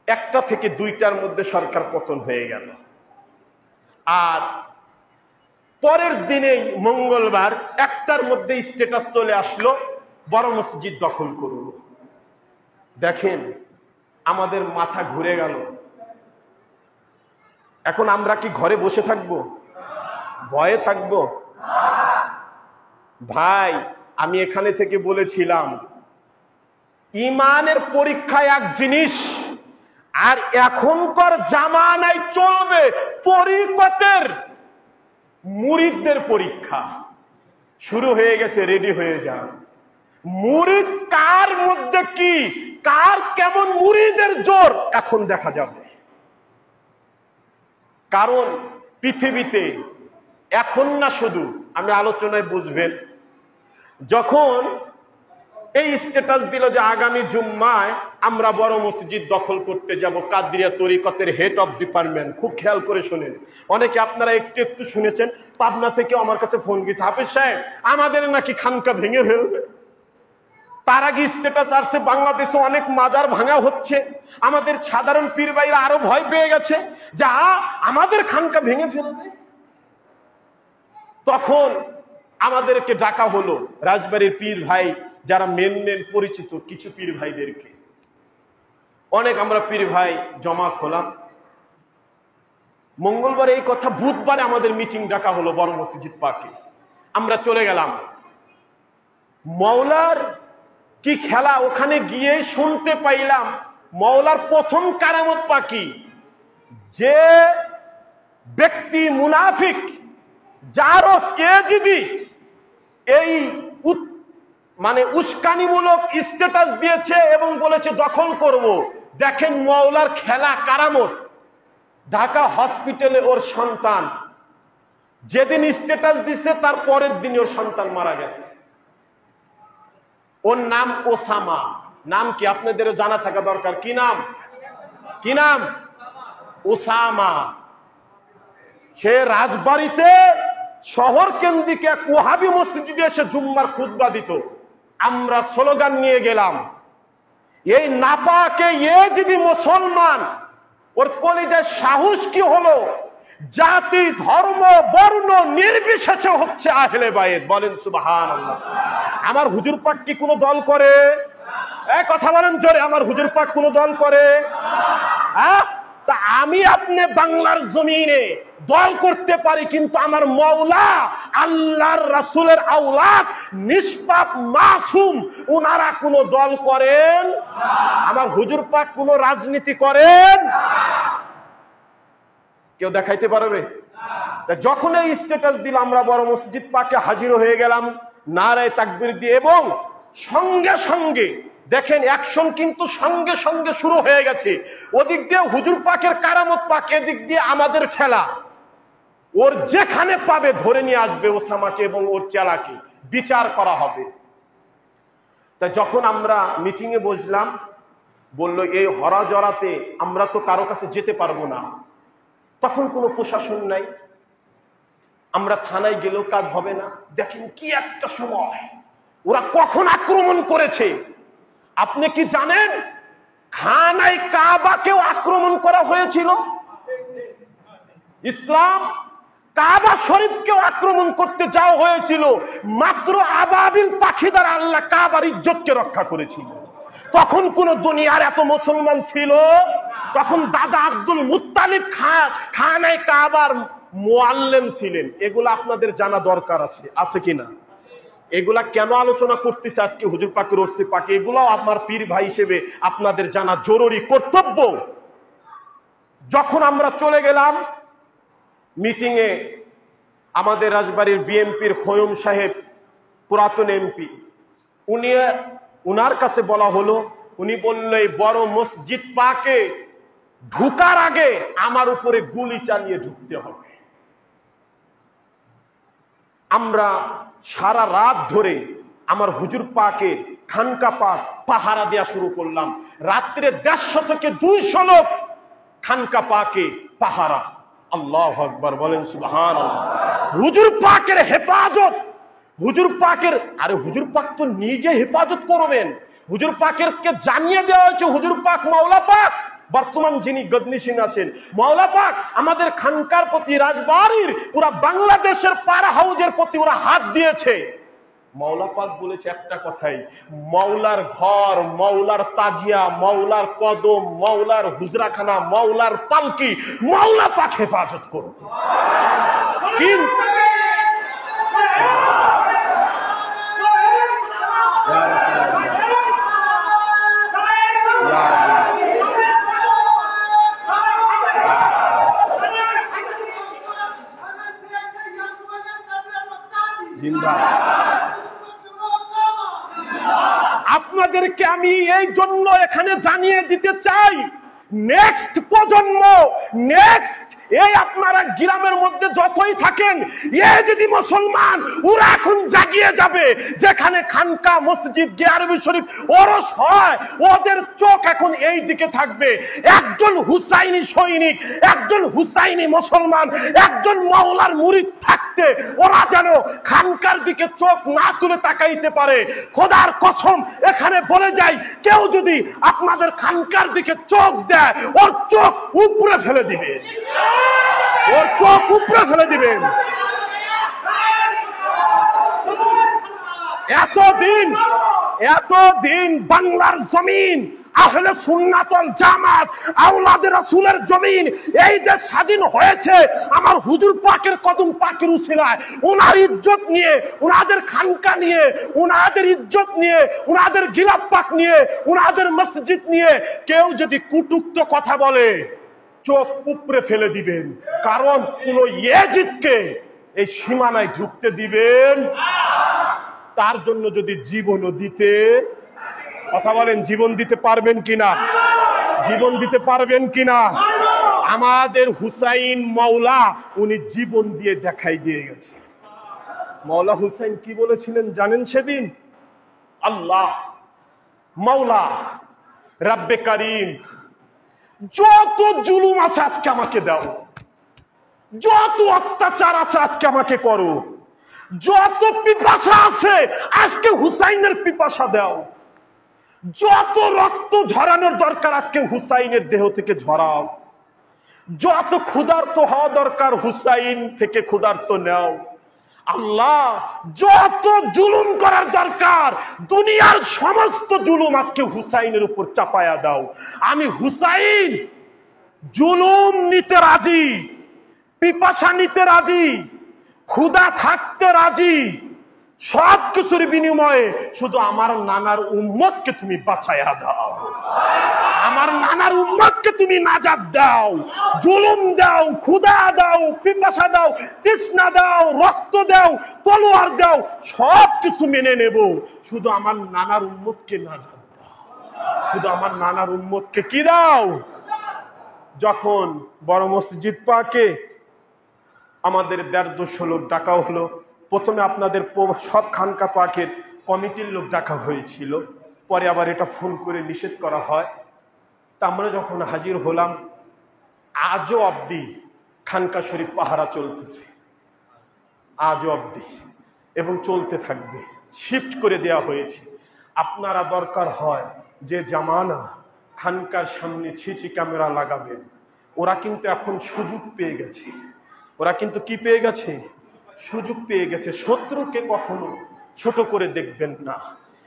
1টা থেকে 2টার মধ্যে সরকার পতন হয়ে গেল। আর পরের দিনেই মঙ্গলবার 1টার মধ্যে স্ট্যাটাস চলে আসলো বড় মসজিদ দখল করুন। দেখেন আমাদের মাথা ঘুরে গেল। এখন আমরা কি ঘরে বসে থাকবো? ভয়ে থাকবো? ভাই আমি এখানে থেকে বলেছিলাম ইমানের পরীক্ষায় এক জিনিস, আর এখনকার জামানায় চলবে তরিকতের মুরিদদের পরীক্ষা। শুরু হয়ে গেছে, রেডি হয়ে যান। মুরিদ কার মধ্যে কি, কার কেমন মুরিদের জোর এখন দেখা যাবে। কারণ পৃথিবীতে এখন না, শুধু আমি আলোচনায় বুঝবেন, যখন এই স্ট্যাটাস দিল যে আগামী জুম্মায় আমরা বড় মসজিদ দখল করতে যাব, কাদরিয়া তরিকতের হেড অফ ডিপার্টমেন্ট, খুব খেয়াল করে শুনেন, অনেকে আপনারা একটু একটু শুনেছেন, পাবনা থেকে আমার কাছে ফোন গেছে, হাফেজ সাহেব আমাদের নাকি খানকা ভেঙে ফেলবে। তার আগে স্ট্যাটাস আসছে বাংলাদেশে অনেক মাজার ভাঙা হচ্ছে, আমাদের সাধারণ পীর ভাইরা আরো ভয় পেয়ে গেছে যে আমাদের খানকা ভেঙে ফেলবে। তখন আমাদেরকে ডাকা হলো রাজবাড়ির পীর ভাই, যারা মেন পরিচিত কিছু পীর ভাইদেরকে। অনেক আমরা পীর ভাই জমাত হলাম। মঙ্গলবার এই কথা, বুধবারে আমাদের মিটিং ডাকা হলো বড় মসজিদ পাকে। আমরা চলে গেলাম। মওলার কি খেলা, ওখানে গিয়ে শুনতে পাইলাম মওলার প্রথম কারামত পাকি। যে ব্যক্তি মুনাফিক, যারও যদি এই মানে উস্কানিমূলক স্ট্যাটাস দিয়েছে এবং বলেছে দখল করব, দেখেন মওলার খেলা কারামত। ঢাকা হসপিটালে ওর সন্তান, যেদিন স্ট্যাটাস দিছে তার পরের দিন ওর সন্তান মারা গেছে। ওর নাম ওসামা। নাম কি আপনাদেরও জানা থাকা দরকার। কি নাম? কি নাম? ওসামা। সে রাজবাড়িতে শহর কেন্দ্রিক এক ওয়াহাবি মসজিদে এসে জুম্মার খুতবা দিত। আমরা স্লোগান নিয়ে গেলাম, এই নাপাকে যদি মুসলমান, ওর কলিজার সাহস কি হলো, জাতি ধর্ম বর্ণ নির্বিশেষে হচ্ছে আহলে বাইত। বলেন সুবহানাল্লাহ। আমার হুজুর পাক কি কোনো দল করে? কথা বলেন জোরে, আমার হুজুর পাক কোনো দল করে? তা আমি আপনি বাংলার জমিনে দল করতে পারি, কিন্তু আমার মওলা আল্লাহর রাসূলের আওলাদ নিষ্পাপ মাসুম, ওনারা কোনো দল করেন? আমার হুজুর পাক কোনো রাজনীতি করেন? কেউ দেখাইতে পারবে? যখন এই স্ট্যাটাস দিল, আমরা বড় মসজিদ পাকে হাজির হয়ে গেলাম নারায়ে তাকবীর দিয়ে, এবং সঙ্গে সঙ্গে দেখেন অ্যাকশন কিন্তু সঙ্গে সঙ্গে শুরু হয়ে গেছে। ওদিক দিয়ে হুজুর পাকের কারামত পাক, এদিক দিয়ে আমাদের খেলা। ওর যেখানে পাবে ধরে নিয়ে আসবে ওসামাকে এবং ওর চেলাকে, বিচার করা হবে। তা যখন আমরা মিটিং এ বসলাম, বলল এই হরা জরাতে আমরা তো কারো কাছে যেতে পারবো না। তখন কোনো প্রশাসন নাই, আমরা থানায় গেলেও কাজ হবে না। দেখেন কি একটা সময়, ওরা কখন আক্রমণ করেছে আপনি কি জানেন? খানায় কাবাকেও আক্রমণ করা হয়েছিল। ইসলাম কাবা শরীফকেও আক্রমণ করতে যাওয়া হয়েছিল, মাত্র আবাবিল পাখি দ্বারা আল্লাহ কাবার ইজ্জতকে রক্ষা করেছিল। তখন কোন দুনিয়ার এত মুসলমান ছিল? তখন দাদা আব্দুল মুত্তালিব খানায় কাবার মুআল্লিম ছিলেন। এগুলো আপনাদের জানা দরকার আছে, আছে কিনা? এগুলা কেন আলোচনা করতেছে আজকে হুজুর পাকের ওরসে পাকে, এগুলো আমার পীর ভাই হিসেবে আপনাদের জানা জরুরি কর্তব্য। যখন আমরা চলে গেলাম মিটিং এ, আমাদের রাজবাড়ির বিএনপির খয়ম সাহেব, পুরাতন এমপি, উনার কাছে বলা হলো, উনি বললেন বড় মসজিদ পাকে ঢুকার আগে আমার উপরে গুলি চালিয়ে ঢুকতে হবে। আমরা সারা রাত ধরে আমার হুজুর পাকে খানকা পাক পাহারা দেওয়া শুরু করলাম। রাত্রে 150 থেকে 200 লোক খানকা পাকে পাহারা। আল্লাহু আকবার, বলেন সুবহানাল্লাহ। হুজুর পাকের হেফাজত, হুজুর পাকের, আরে হুজুর পাক তো নিজে হেফাজত করবেন। হুজুর পাকের কে জানিয়ে দেওয়া হয়েছে, হুজুর পাক মাওলা পাক বর্তমান যিনি গদনিশিন আছেন, মাওলা পাক আমাদের খানকার প্রতি, রাজবাড়ির পুরা বাংলাদেশের পাড়া হাউজের প্রতি ওরা হাত দিয়েছে। মাওলা পাক বলেছে একটা কথাই, মাওলার ঘর, মাওলার তাজিয়া, মাওলার কদম, মাওলার হুজরাখানা, মাওলার পালকি মাওলা পাক হেফাজত করবে। কিন্তু আপনাদেরকে আমি এই জন্য এখানে জানিয়ে দিতে চাই, নেক্সট প্রজন্ম, নেক্সট এই আপনারা গ্রামের মধ্যে যতই থাকেন, এ যদি মুসলমান, ওরা এখন জাগিয়ে যাবে। যেখানে খানকা মসজিদ গিয়ারবি শরীফ ওরস হয়, ওদের চোখ এখন এই দিকে থাকবে। একজন হুসাইনি সৈনিক, একজন হুসাইনি মুসলমান, একজন মাওলার মুরিদ থাকতে ওরা যেন খানকার দিকে চোখ না তুলে তাকাইতে পারে। খোদার কসম এখানে বলে যাই, কেউ যদি আপনাদের খানকার দিকে চোখ দেয়, ওর চোখ উপরে ফেলে দিবে, ওর চোখ উপরে ফেলে দিবেন। এতদিন বাংলার জমিন আহলে সুন্নাত ওয়াল জামাত আওলাদে রাসূলের জমিন এই দেশ স্বাধীন হয়েছে আমার হুজুর পাকের কদম পাকের উসিলায়। ওনার ইজ্জত নিয়ে, ওনাদের খানকা নিয়ে, ওনাদের ইজ্জত নিয়ে, ওনাদের গিলাফ পাক নিয়ে, ওনাদের মসজিদ নিয়ে কেউ যদি কুটুক্ত কথা বলে চোখ উপড়ে ফেলে দিবেন। কারণ কোন ইয়াজিদকে এই সীমানায় ঢুকতে দিবেন। তার জন্য যদি জীবনও দিতে, কথা বলেন, জীবন দিতে পারবেন কিনা? জীবন দিতে পারবেন কিনা? আমাদের হুসাইন মাওলা উনি জীবন দিয়ে দেখাই দিয়ে গেছে। মাওলা হুসাইন কি বলেছিলেন জানেন সেদিন? আল্লাহ মাওলা রাব্বে কারিম, যত জুলুম আছে আজকে আমাকে দাও, যত অত্যাচার আছে আজকে আমাকে করো, যত পিপাসা আছে আজকে হুসাইনের পিপাসা দাও, যত রক্ত ঝরানোর দরকার আজকে হুসাইনের দেহ থেকে ঝরাও, যত ক্ষুধার্ত হওয়া দরকার হুসাইন থেকে ক্ষুধার্ত নাও। আল্লাহ যত জুলুম করার দরকার দুনিয়ার সমস্ত জুলুম আজকে হুসাইনের উপর চাপায়া দাও। আমি হুসাইন জুলুম নিতে রাজি, পিপাসা নিতে রাজি, ক্ষুধা থাকতে রাজি, সব কিছুর বিনিময়ে শুধু আমার নানার উম্মতকে তুমি বাঁচাইয়া দাও, আমার নানার উম্মতকে তুমি নাজাত দাও। জুলুম দাও, ক্ষুধা দাও, পিপাসা দাও, তৃষ্ণা দাও, রক্ত দাও, তলোয়ার দাও, সব কিছু মেনে নেব, শুধু আমার নানার উম্মতকে নাজাত দাও, শুধু আমার নানার উম্মতকে কি দাও। যখন বড় মসজিদ পাকে আমাদের 150 লোক ডাকা হলো, প্রথমে আপনাদের সব খানকা পাকের কমিটির লোক ডাকা হয়েছিল, পরে আবার এটা ফোন করে নিষেধ করা হয়। তা আমরা যখন হাজির হলাম, আজও অবধি খানকা শরীফ পাহারা চলতেছে, আজও অবধি, এবং চলতে থাকবে। শিফট করে দেয়া হয়েছে। আপনারা দরকার হয় যে জামানা খানকার সামনে সিসি ক্যামেরা লাগাবেন, ওরা কিন্তু এখন সুযোগ পেয়ে গেছে। ওরা কিন্তু কি পেয়ে গেছে? সুযোগ পেয়ে গেছে। শত্রুকে কখনো ছোট করে দেখবেন না।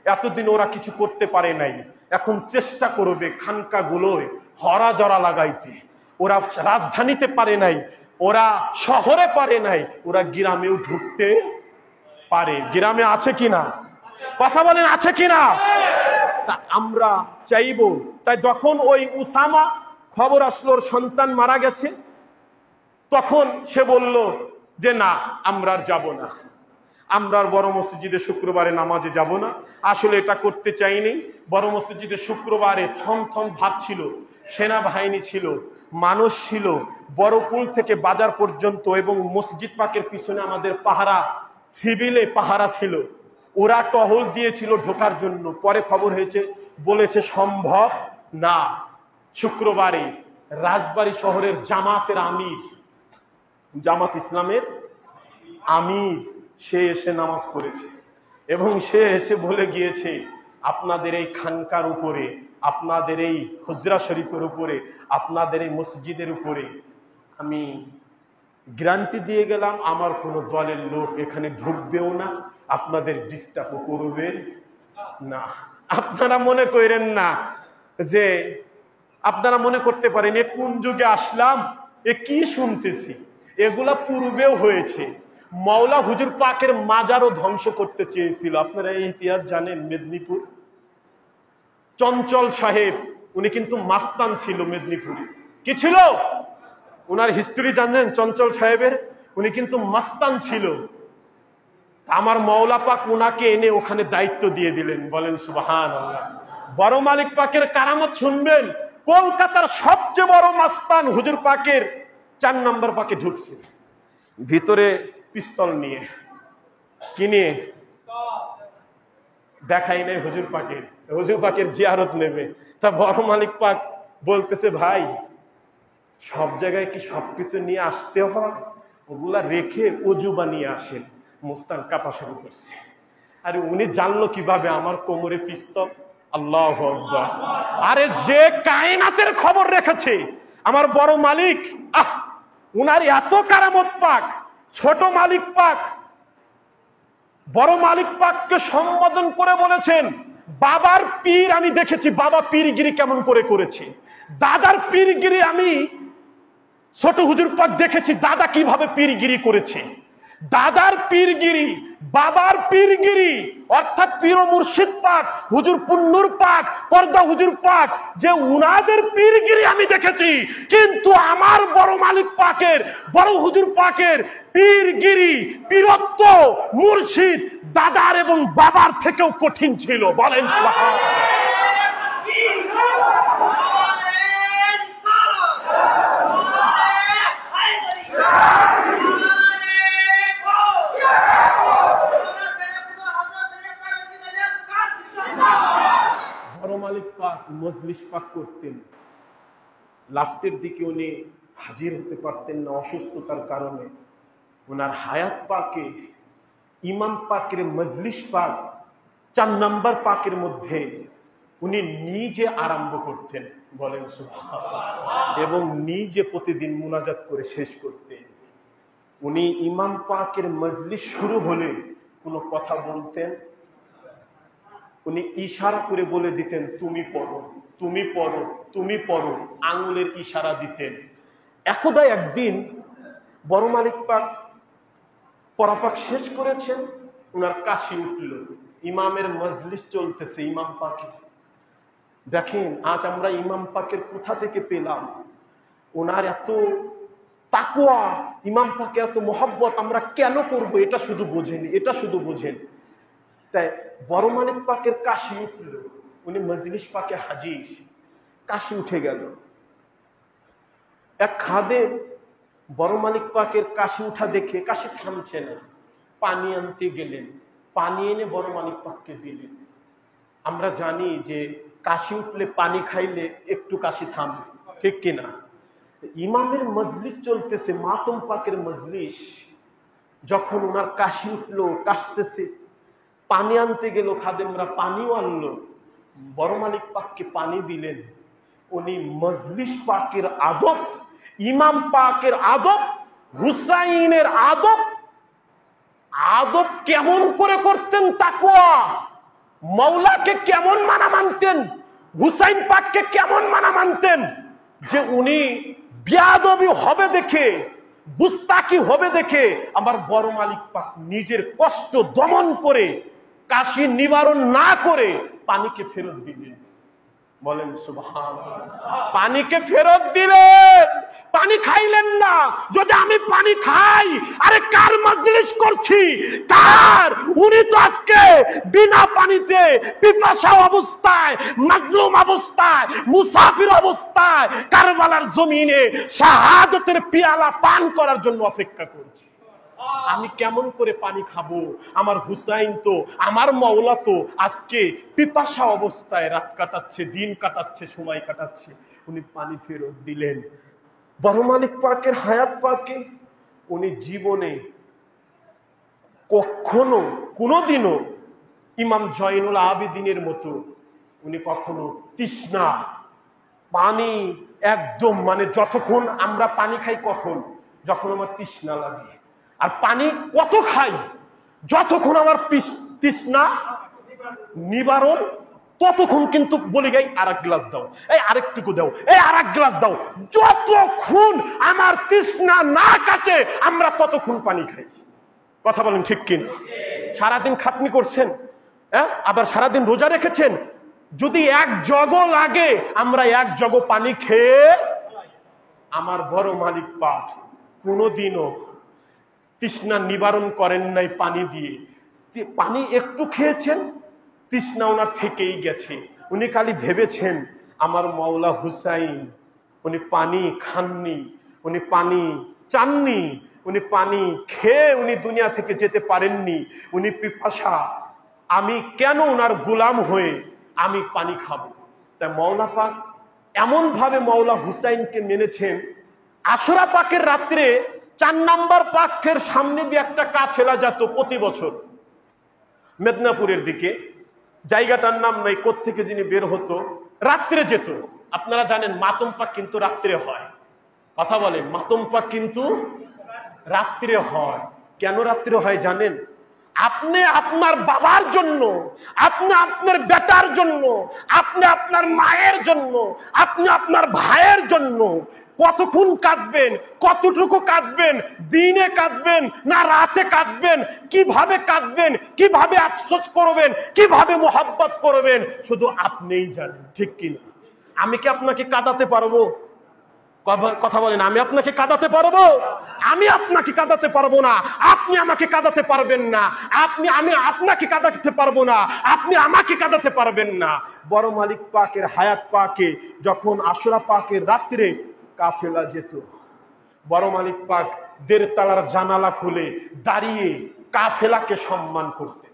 এতদিন ওরা কিছু করতে পারে নাই, এখন চেষ্টা করবে খানকাগুলোয় হরা জরা লাগাইতে। ওরা রাজধানীতে পারে নাই, ওরা শহরে পারে নাই, ওরা গ্রামেও ঢুকতে পারে। গ্রামে আছে কিনা? কথা বলেন, আছে কিনা? তা আমরা চাইবো। তাই যখন ওই উসামা খবর আসলো ওর সন্তান মারা গেছে, তখন সে বলল যে না, আমরা আর যাব না, আমরা আর বড় মসজিদে শুক্রবারে নামাজে যাব না। আসলে এটা করতে চাইনি। বড় মসজিদে শুক্রবারে থমথম ভাত ছিল, সেনাবাহিনী ছিল, মানুষ ছিল, বড়পুল থেকে বাজার পর্যন্ত, এবং মসজিদ পাকের পিছনে আমাদের পাহারা, সিভিলে পাহারা ছিল, ওরা টহল দিয়েছিল ঢোকার জন্য। পরে খবর হয়েছে, বলেছে সম্ভব না। শুক্রবারে রাজবাড়ী শহরের জামাতের আমির, জামাত ইসলামের আমির, সে এসে নামাজ পড়েছে, এবং সে এসে বলে গিয়েছে আপনাদের এই খানকার উপরে, আপনাদের এই হুজরা শরীফের উপরে, আপনাদের এই মসজিদের উপরে আমি গ্যারান্টি দিয়ে গেলাম আমার কোনো দলের লোক এখানে ঢুকবেও না, আপনাদের ডিস্টার্বও করবে না। আপনারা মনে করেন না যে, আপনারা মনে করতে পারেন এ কোন যুগে আসলাম, এ কি শুনতেছি। এগুলা পূর্বেও হয়েছে। মাওলা হুজুর পাকের মাজারও ধ্বংস করতে চেয়েছিল। আপনারা এই ইতিহাস জানেন। মেদিনীপুর চঞ্চল সাহেব, উনি কিন্তু মাস্তান ছিল মেদিনীপুরে। কি ছিল ওনার হিস্ট্রি জানেন? চঞ্চল সাহেবের উনি কিন্তু মাস্তান ছিল। আমার মাওলা পাক উনাকে এনে ওখানে দায়িত্ব দিয়ে দিলেন। বলেন সুবহানাল্লাহ। বড় মালিক পাকের কারামত শুনবেন। কলকাতার সবচেয়ে বড় মাস্তান হুজুর পাকের 4 নম্বর পাকে ঢুকছে, ভিতরে পিস্তল নিয়ে। কি নিয়ে? দেখাই নাই হুজুর পাকের। হুজুর পাকের জিয়ারত নেবে। তা বড় মালিক পাক বলতেছে, ভাই সব জায়গায় কি সবকিছু নিয়ে আসতে হয়? ওগুলা রেখে অজু বানিয়ে আসেন। মুস্তান কাঁপা শুরু করছে। আরে উনি জানলো কিভাবে আমার কোমরে পিস্তল? আল্লাহু আকবার। আরে যে কায়নাতের খবর রেখেছে আমার বড় মালিক, উনার এত কারামত পাক, ছোট মালিক পাক বড় মালিক পাককে সম্বোধন করে বলেছেন, বাবার পীর আমি দেখেছি, বাবা পীরগিরি কেমন করে করেছে। দাদার পীরগিরি আমি ছোট হুজুর পাক দেখেছি, দাদা কিভাবে পীরগিরি করেছে। দাদার পীরগিরি, বাবার পীরগিরি, অর্থাৎ পীর ও মুর্শিদ পাক, হুজুর পুন্নুর পাক, পর্দা হুজুর পাক, যে উনাদের পীরগিরি আমি দেখেছি। কিন্তু আমার বড় মালিক পাকের, বড় হুজুর পাকের পীরগিরি, পীরত্ব, মুর্শিদ দাদার এবং বাবার থেকেও কঠিন ছিল। বলেন সুবহানাল্লাহ। বড় মালিক পাক মজলিস পাক করতেন, লাস্টের দিকে উনি হাজির হতে পারতেন না অসুস্থতার কারণে। ওনার হায়াত পাকে ইমাম পাকের মজলিস পাক 4 নম্বর পাকের মধ্যে উনি নিজে আরম্ভ করতেন। বলেন সুবহানাল্লাহ। এবং নিজে প্রতিদিন মুনাজাত করে শেষ করতেন। উনি ইমাম পাকের মজলিস শুরু হলে কোনো কথা বলতেন, উনি ইশারা করে বলে দিতেন, তুমি পড়ো, তুমি পড়ো, তুমি পড়ো, আঙুলের ইশারা দিতেন। একদা একদিন বড় মালিক পাক পড়াপাক শেষ করেছেন, উনার কাশি উঠল, ইমামের মজলিস চলতেছে, ইমাম পাকে দেখেন আজ আমরা ইমাম পাকের কোথা থেকে পেলাম, ওনার এত তাকওয়া, ইমাম পাকে এত মোহাব্বত আমরা কেন করব, এটা শুধু বোঝেন, এটা শুধু বোঝেন। তাই বড় মালিক পাকের কাশি উঠল, উনি মজলিস পাকে হাজির, কাশি উঠে গেল। এক খাদেম বড় মালিক পাকের কাশি উঠা দেখে, কাশি থামছে না, পানি আনতে গেলেন, পানি এনে বড় মালিক পাককে দিলেন। আমরা জানি যে কাশি উঠলে পানি খাইলে একটু কাশি থামবে, ঠিক কিনা? ইমামের মজলিস চলতেছে, মাতম পাকের মজলিস, যখন ওনার কাশি উঠলো, কাশতেছে, পানি আনতে গেল, খাদেমরা পানিও আনলো, বড় মালিক পাককে পানি দিলেন। উনি মজলিস পাকের আদব, ইমাম পাকের আদব, হুসাইনের আদব, আদব কেমন করে করতেন, তাকওয়া, মৌলাকে কেমন মানা মানতেন, হুসাইন পাককে কেমন মানা মানতেন, যে উনি বেয়াদবি হবে দেখে, বুস্তাকি হবে দেখে আমার বড় মালিক পাক নিজের কষ্ট দমন করে, কাশি নিবারণ না করে পানিকে ফেরত দিলেন। বলেন সুবহানাল্লাহ। পানিকে ফেরত দিলেন, পানি খাইলেন না। যদি আমি পানি খাই, আরে কার মজলিস করছি, কার? উনি তো আজকে বিনা পানিতে, পিপাসা অবস্থায়, মাজলুম অবস্থায়, মুসাফির অবস্থায় কারবালার জমিনে শাহাদাতের পিয়ালা পান করার জন্য অপেক্ষা করছি। আমি কেমন করে পানি খাবো? আমার হুসাইন তো, আমার মওলা তো আজকে পিপাসা অবস্থায় রাত কাটাচ্ছে, দিন কাটাচ্ছে, সময় কাটাচ্ছে। উনি পানি ফেরত দিলেন। বড় মালিক পাকের হায়াত পাকে উনি জীবনে কখনো কোনোদিনও ইমাম জয়নুল আবেদিনের মতো উনি কখনো তৃষ্ণা পানি একদম, মানে যতক্ষণ আমরা পানি খাই কখন, যখন আমার তৃষ্ণা লাগে। আর পানি কত খাই? যতক্ষণ আমার তৃষ্ণা নিবারণ, ততক্ষণ কিন্তু বলি গাই আর এক গ্লাস দাও, এই আরেকটুকু দাও, এই আর এক গ্লাস দাও। যতক্ষণ আমার তৃষ্ণা না কাটে আমরা ততক্ষণ পানি খাই। কথা বলেন ঠিক কিনা? সারাদিন খাটনি করছেন, আবার সারাদিন রোজা রেখেছেন, যদি এক জগ লাগে আমরা এক জগ পানি খেয়ে, আমার বড় মালিক পাক কোনোদিনও তৃষ্ণা নিবারণ করেন নাই পানি দিয়ে। পানি একটু খেয়েছেন, তৃষ্ণা ওনার থেকেই গেছে। উনি খালি ভেবেছেন আমার মওলা হুসাইন, উনি পানি খাননি, উনি পানি চাননি, উনি পানি খেয়ে উনি দুনিয়া থেকে যেতে পারেননি, উনি পিপাসা, আমি কেন ওনার গোলাম হয়ে আমি পানি খাবো? তাই মওলা পাক এমন ভাবে মওলা হুসাইনকে মেনেছেন। আশুরা পাকের রাত্রে 4 নম্বর পাকের সামনে দিয়ে একটা কাফেলা যেত প্রতি বছর মেদিনীপুরের দিকে, জায়গাটার নাম নাই, কোত্থেকে যিনি বের হতো, রাত্রে যেত। আপনারা জানেন মাতম পাক কিন্তু রাত্রে হয়। কথা বলেন, মাতম পাক কিন্তু রাত্রে হয়। কেন রাত্রে হয় জানেন? আপনি আপনার বাবার জন্য, আপনি আপনার বেটার জন্য, আপনি আপনার মায়ের জন্য, আপনি আপনার ভাইয়ের জন্য কতক্ষণ কাঁদবেন, কতটুকু কাঁদবেন, দিনে কাঁদবেন না রাতে কাঁদবেন, কিভাবে কাঁদবেন, কিভাবে আফসোস করবেন, কিভাবে মোহাব্বত করবেন, শুধু আপনিই জানেন, ঠিক কিনা? আমি কি আপনাকে কাঁদাতে পারবো? কথা বলেন, আমি আপনাকে কাঁদাতে পারবো? আমি আপনাকে কাঁদাতে পারবো না, আপনি আমাকে কাঁদাতে পারবেন না, আমি আপনাকে কাঁদাতে পারবো না, আপনি আমাকে কাঁদাতে পারবেন না। বড় মালিক পাকের হায়াত পাকে যখন আশুরা পাকের রাত্রে কাফেলা যেত, বড় মালিক পাক ১.৫ তলার জানালা খুলে দাঁড়িয়ে কাফেলাকে সম্মান করতেন,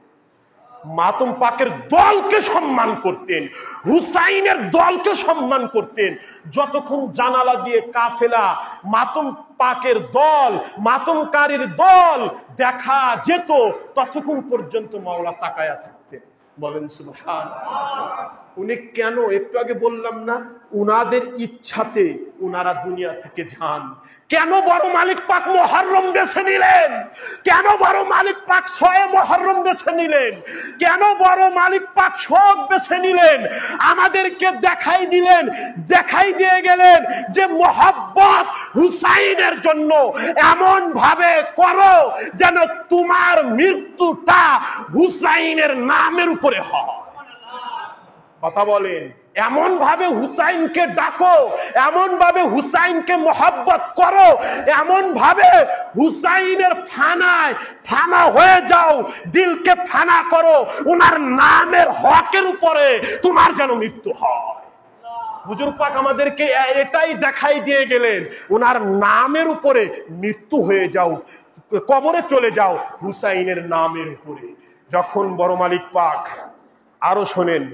মাতুম পাকের দলকে সম্মান করতেন, হুসাইনের দলকে সম্মান করতেন। যতক্ষণ জানালা দিয়ে কাফেলা, মাতুম পাকের দল, মাতুমকারীর দল দেখা যেত, ততক্ষণ পর্যন্ত মাওলা তাকায়া থাকতেন। বলেন সুবহানাল্লাহ। উনি কেন, একটু আগে বললাম না, উনাদের ইচ্ছাতে উনারা দুনিয়া থেকে যান। কেন বড় মালিক পাক মুহররম বেছে নিলেন? কেন বড় মালিক পাক ৬ মুহররম বেছে নিলেন? কেন বড় মালিক পাক শোক বেছে নিলেন? আমাদেরকে দেখাই দিলেন, দেখাই দিয়ে গেলেন যে মোহাব্বত হুসাইনের জন্য এমন ভাবে করো যেন তোমার মৃত্যুটা হুসাইনের নামের উপরে হয়। কথা বলেন, এমন ভাবে হুসাইনকে ডাকো, এমন ভাবে হুসাইনকে মোহাব্বত করো, এমন ভাবে হুসাইনের ফানায় ফানা হয়ে যাও, দিলকে ফানা করো, উনার নামের হকের উপরে তোমার যেন মৃত্যু হয়। হুজুর পাক আমাদেরকে এটাই দেখাই দিয়ে গেলেন, উনার নামের উপরে মৃত্যু হয়ে যাও, কবরে চলে যাও হুসাইনের নামের উপরে। যখন বড় মালিক পাক, আরো শোনেন,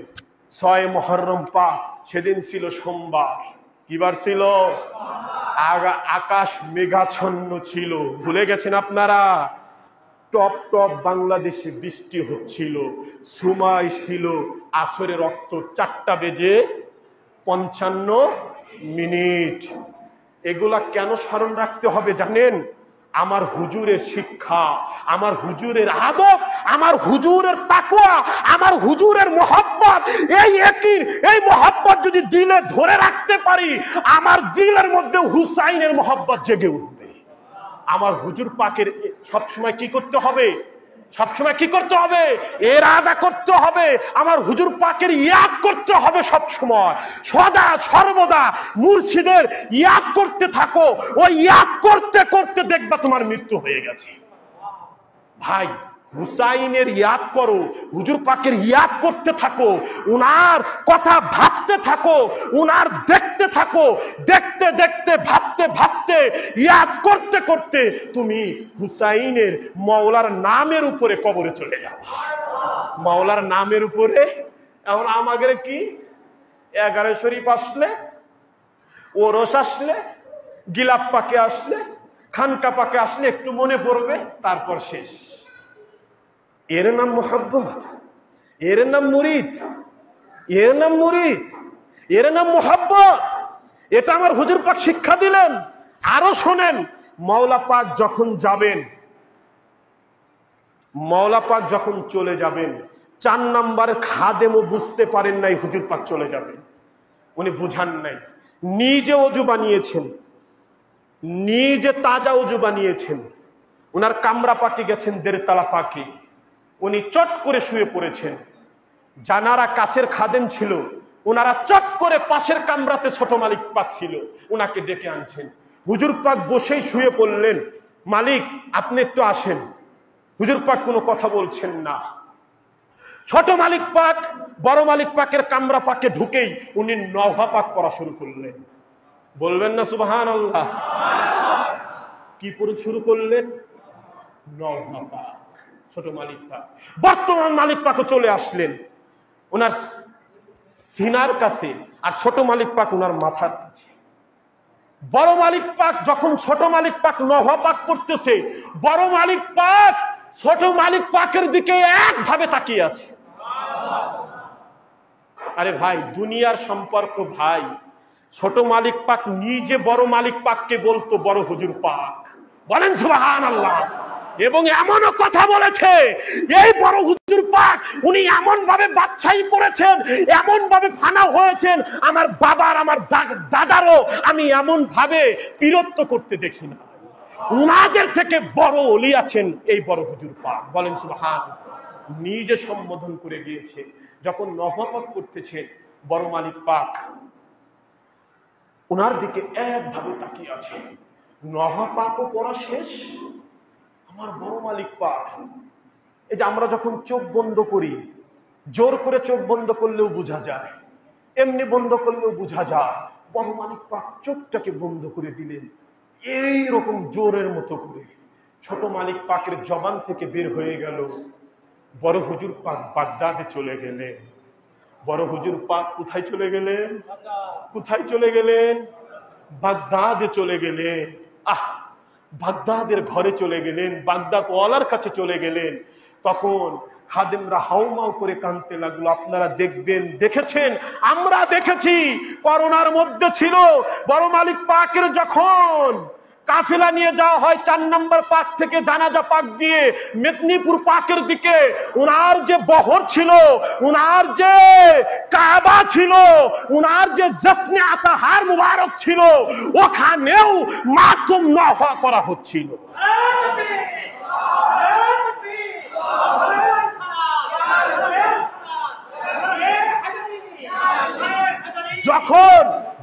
৬ মুহররম পাক, সেদিন ছিল সোমবার। কি বার ছিল? আকাশ মেঘাচ্ছন্ন ছিল, ভুলে গেছেন আপনারা? টপ টপ বাংলাদেশে বৃষ্টি হচ্ছিল, সময় ছিল আসরের রক্ত ৪:৫৫। এগুলা কেন স্মরণ রাখতে হবে জানেন? আমার হুজুরের শিক্ষা, আমার হুজুরের আদব, আমার হুজুরের তাকওয়া, আমার হুজুরের মোহাব্বত, এই মোহাব্বত যদি দিলে ধরে রাখতে পারি, আমার দিলের মধ্যে হুসাইনের মোহাব্বত জেগে উঠবে। আমার হুজুর পাকের সবসময় কি করতে হবে? সবসময় কি করতে হবে? ইরাদা করতে হবে, আমার হুজুর পাকের ইয়াদ করতে হবে সবসময়, সদা সর্বদা মুর্শিদের ইয়াদ করতে থাকো। ওই ইয়াদ করতে করতে দেখবা তোমার মৃত্যু হয়ে গেছে। ভাই, হুসাইনের ইয়াদ করো, হুজুর পাকের ইয়াদ করতে থাকো, উনার কথা ভাবতে থাকো, উনার দেখতে থাকো, দেখতে দেখতে ভাবতে ভাবতে ইয়াদ করতে করতে তুমি হুসাইনের মাওলার নামের উপরে কবরে চলে যাও। মাওলার নামের উপরে। এখন আমাদের কি 11 শরীফ আসলে, ওরস আসলে, গিলাপ পাকে আসলে, খানকা পাকে আসলে একটু মনে পড়বে, তারপর শেষ। এর নাম মোহাব্বত, এর নাম মুরিদ, এর নাম মুরিদ, এর নাম মোহাব্বত। এটা আমার হুজুর পাক শিক্ষা দিলেন। আরো শোনেন, মাওলা পাক যখন যাবেন, মাওলা পাক যখন চলে যাবেন, ৪ নাম্বার খাদেমও বুঝতে পারেন নাই হুজুর পাক চলে যাবেন। উনি বুঝান নাই, নিজে অজু বানিয়েছেন, নিজে তাজা অজু বানিয়েছেন। উনার কামরা পাকে গেছেন ১.৫ তলা পাকে, উনি চট করে শুয়ে পড়েছেন। জানারা কাছের খাদেম ছিল, ওনারা চট করে পাশের কামরাতে ছোট মালিক পাক ছিল, ওনাকে ডেকে আনছেন। হুজুর পাক বসেই শুয়ে পড়লেন, মালিক আপনি একটু আসেন। হুজুর পাক কোনো কথা বলছেন না। ছোট মালিক পাক বড় মালিক পাকের কামরা পাকে ঢুকেই উনি নওহা পাক পড়া শুরু করলেন। বলবেন না সুবহানাল্লাহ? কি পড়ে শুরু করলেন? নওহা পাক। ছোট মালিক পাক, বর্তমান মালিক পাকও চলে আসলেন ওনার সিনার কাছে, আর ছোট মালিক পাক ওনার মাথার কাছে। বড় মালিক পাক যখন ছোট মালিক পাক নওহা পাক করতেছে, বড় মালিক পাক ছোট মালিক পাকের দিকে একভাবে তাকিয়ে আছে। আরে ভাই, দুনিয়ার সম্পর্ক ভাই, ছোট মালিক পাক নিজে বড় মালিক পাককে বলতো বড় হুজুর পাক। বলেন সুবহানাল্লাহ। এবং এমনও কথা বলেছে, এই বড় হুজুর পাক উনি এমন ভাবে বাদশাহী করেছেন, এমন ভাবে ফানা হয়েছেন, আমার বাবার আমার দাদারও আমি এমন ভাবে বীরত্ব করতে দেখি না। উনাদের থেকে বড় ওলি আছেন এই বড় হুজুর পাক। বলেন সুবহানাল্লাহ। নিজে সম্বোধন করে গিয়েছে, যখন নহপাক করতেছে বড় মালিক পাক উনার দিকে একভাবে তাকিয়ে আছে। নহপাকও পড়া শেষ, আমার বড় মালিক পাক, এই যে আমরা যখন চোখ বন্ধ করি, জোর করে চোখ বন্ধ করলেও বোঝা যায়, এমনি বন্ধ করলেও বোঝা যায়, বড় মালিক পাক চোখটাকে বন্ধ করে দিলেন এই রকম জোরের মতো করে। ছোট মালিক পাকের জবান থেকে বের হয়ে গেল, বড় হুজুর পাক বাগদাদে চলে গেলেন। বড় হুজুর পাক কোথায় চলে গেলেন? কোথায় চলে গেলেন? বাগদাদে চলে গেলেন। বাগদাদের ঘরে চলে গেলেন, বাগদাদ ওয়ালার কাছে চলে গেলেন। তখন খাদেমরা হাউমাউ করে কাঁদতে লাগলো। আপনারা দেখবেন, দেখেছেন, আমরা দেখেছি, করোনার মধ্যে ছিল বড় মালিক পাকের যখন কাফেলা নিয়ে যাওয়া হয় 4 নম্বর পাক থেকে জানাজা পাক দিয়ে মেদিনীপুর পাকের দিকে, উনার যে বহর ছিল, উনার যে কাবা ছিল, উনার যে জশ্নে আতাহার মুবারক ছিল, ওখানেও মাতম নহা করা হচ্ছিল।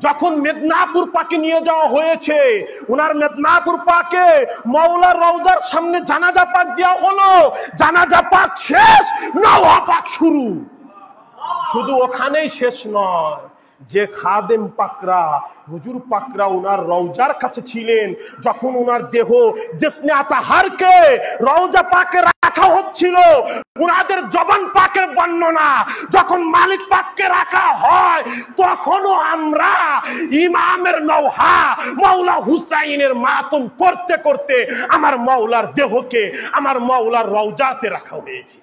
যখন মেদিনীপুর পাকে নিয়ে যাওয়া হয়েছে, উনার মেদিনীপুর পাকে মৌলার রওজার সামনে জানাজা পাক দেওয়া হলো। জানাজা পাক শেষ, নওয়া পাক শুরু। শুধু ওখানেই শেষ নয়, যে খাদেম পাকরা, হুজুর পাকরা উনার রওজার কাছে ছিলেন, যখন উনার দেহ জিসনে আতাহারকে রওজা পাকে রাখা হচ্ছিল, উনাদের জবান পাকের বর্ণনা যখন মালিক পাককে রাখা হয়, তখনও আমরা ইমামের নওহা মাওলা হুসাইনের মাতম করতে করতে আমার মাওলার দেহকে আমার মাওলার রওজাতে রাখা হয়েছে।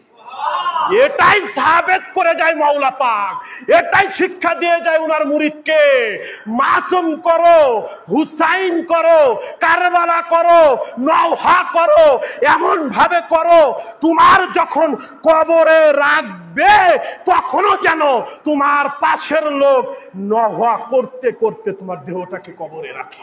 এটাই সাবেত করে যায় মাওলা পাক, এটাই শিক্ষা দিয়ে যায় উনার মুরিদকে, মাতম করো, হুসাইন করো, কারবালা করো, নওহা করো, এমন ভাবে করো তোমার যখন কবরে রাখবে তখনও যেন তোমার পাশের লোক নওহা করতে করতে তোমার দেহটাকে কবরে রাখে,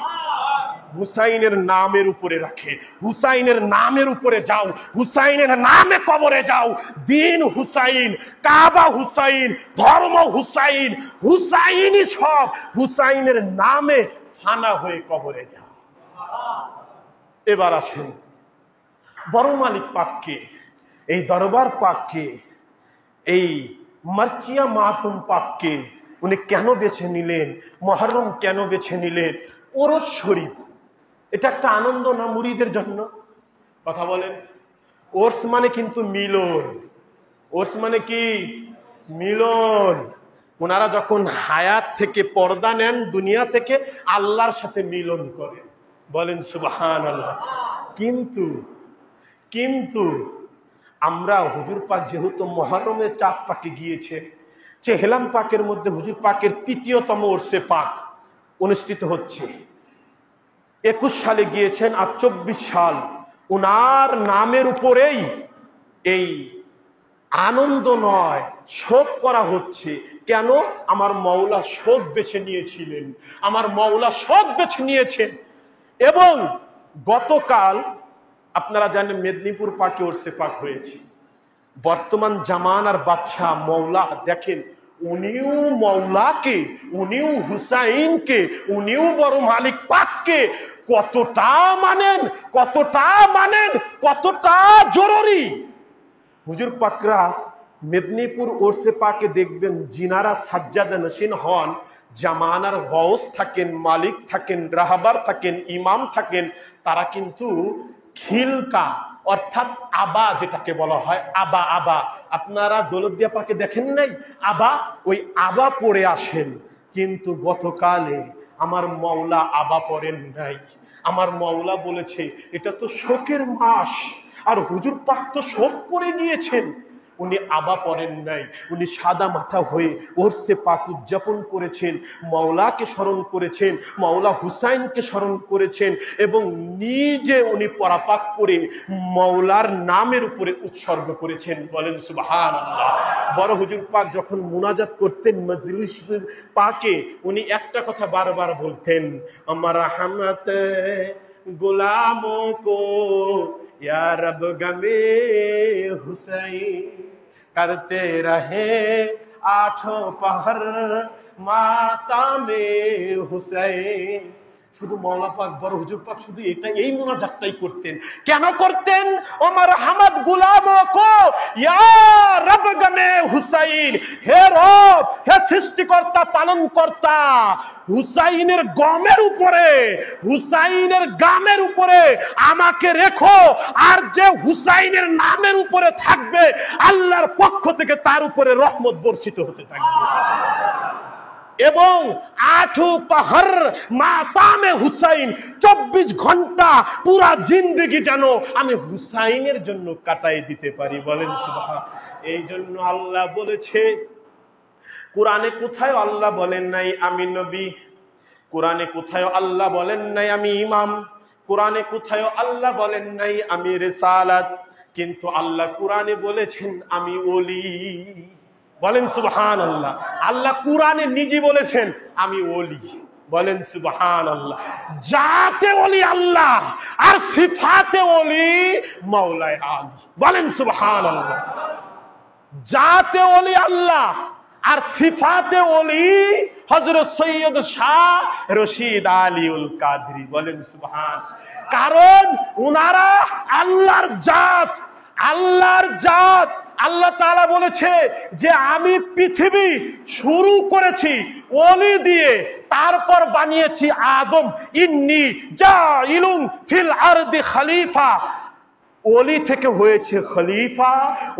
হুসাইনের নামের উপরে রাখে, হুসাইনের নামের উপরে যাও, হুসাইনের নামে কবরে যাও। দিন হুসাইন, কাবা হুসাইন, ধর্ম হুসাইন, হুসাইনই সব, হুসাইনের নামে ফানা হয়ে কবরে যাও। এবার আসেন বড় মালিক পাককে, এই দরবার পাককে, এই মার্চিয়া মাতুম পাককে উনি কেন বেছে নিলেন? মুহররম কেন বেছে নিলেন? ওরস শরীফ এটা একটা আনন্দ না মুরিদের জন্য? কথা বলেন। ওরস মানে কিন্তু মিলন। ওরস মানে কি? মিলন। ওনারা যখন হায়াত থেকে পর্দা নেন, দুনিয়া থেকে আল্লাহর সাথে মিলন করেন। বলেন সুবহানাল্লাহ। কিন্তু আমরা হুজুর পাক যেহেতু মুহররমের 4 পাকে গিয়েছে, চেহলাম পাকের মধ্যে হুজুর পাকের 3য়তম ওরসে পাক অনুষ্ঠিত হচ্ছে। 21 সালে গিয়েছেন, আর 24 সাল উনার নামের উপরেই এই আনন্দ নয়, শোক করা হচ্ছে। কেন? আমার মাওলা শোক বেছে নিয়েছিলেন, আমার মাওলা শোক বেছে নিয়েছেন। এবং গতকাল আপনারা জানেন মেদিনীপুর পাকে ওরসে পাক হয়েছে। বর্তমান জামানার বাদশাহ মাওলা দেখেন, উনিও মাওলাকে, উনিও হুসাইনকে, উনিও বড় মালিক পাককে কতটা মানেন, কতটা মানেন, কতটা জরুরি। হুজুর পাকরা মেদিনীপুর ওরসে পাকে দেখবেন, জিনারা সাজ্জাদা নশীন হন, জামানার গৌস থাকেন, মালিক থাকেন, রাহবার থাকেন, ইমাম থাকেন, তারা কিন্তু খিলকা অর্থাৎ আবা যেটাকে বলা হয়, আবা, আবা আপনারা দৌলতদিয়া পাকে দেখেন নাই? আবা, ওই আবা পরে আসেন। কিন্তু গতকালে আমার মাওলা আবা পরেন নাই। আমার মাওলা বলেছে এটা তো শোকের মাস, আর হুজুর পাক তো শোক করে গিয়েছেন। উনি আবা পড়েন নাই, উনি সাদা মাথা হয়ে ওরসে পাক উদযাপন করেছেন, মাওলাকে স্মরণ করেছেন, মাওলা হুসাইনকে স্মরণ করেছেন এবং নিজে উনি পরাপাক করে মাওলার নামের উপরে উৎসর্গ করেছেন। বলেন সুবহানাল্লাহ। বড় হুজুর পাক যখন মুনাজাত করতেন মজলিস পাকে, উনি একটা কথা বারবার বলতেন, আমার রহমত गुलामों को या रब गमे हुसैन करते रहे आठों पहर मातामे हुसैन। শুধু মাওলা পাক বড় হুজুর পাক শুধু এই মুনাজাতটাই করতেন। কেন করতেন? ওমর হামাদ গুলামো কো ইয়া রব গমে হুসাইন, হে রব, হে সৃষ্টিকর্তা পালনকর্তা, হুসাইনের গমের উপরে, হুসাইনের গামের উপরে আমাকে রেখো, আর যে হুসাইনের নামের উপরে থাকবে আল্লাহর পক্ষ থেকে তার উপরে রহমত বর্ষিত হতে থাকবে। এবং আঠু পাহার মাতামে হুসাইন, 24 ঘন্টা পুরা জিন্দেগি যেন আমি হুসাইনের জন্য কাটাই দিতে পারি। বলেন সুবহান। এই জন্য আল্লাহ বলেছে, কোরআনে কোথায় আল্লাহ বলেন নাই আমি নবী, কোরআনে কোথায় আল্লাহ বলেন নাই আমি ইমাম, কোরআনে কোথায় আল্লাহ বলেন নাই আমি রিসালাত, কিন্তু আল্লাহ কোরআনে বলেছেন আমি ওলি। বলেন সুবহানাল্লাহ। আল্লাহ কোরআনে নিজে বলেছেন আমি ওলি। বলেন সুবহানাল্লাহ। জাতে ওলি আল্লাহ আর সিফাতে ওলি মাওলায়ে আলী। বলেন সুবহানাল্লাহ। জাতে ওলি আল্লাহ আর সিফাতে ওলি হযরত সৈয়দ শাহ রশিদ আলীউল কাদরি। বলেন সুবহান। কারণ উনারা আল্লাহর জাত, আল্লাহর জাত। আল্লাহ তাআলা বলেছে যে আমি পৃথিবী শুরু করেছি ওলি দিয়ে, তারপর বানিয়েছি আদম, ইন্নী জাইলুন ফিল আরদি খলিফা। ওলি থেকে হয়েছে খলিফা,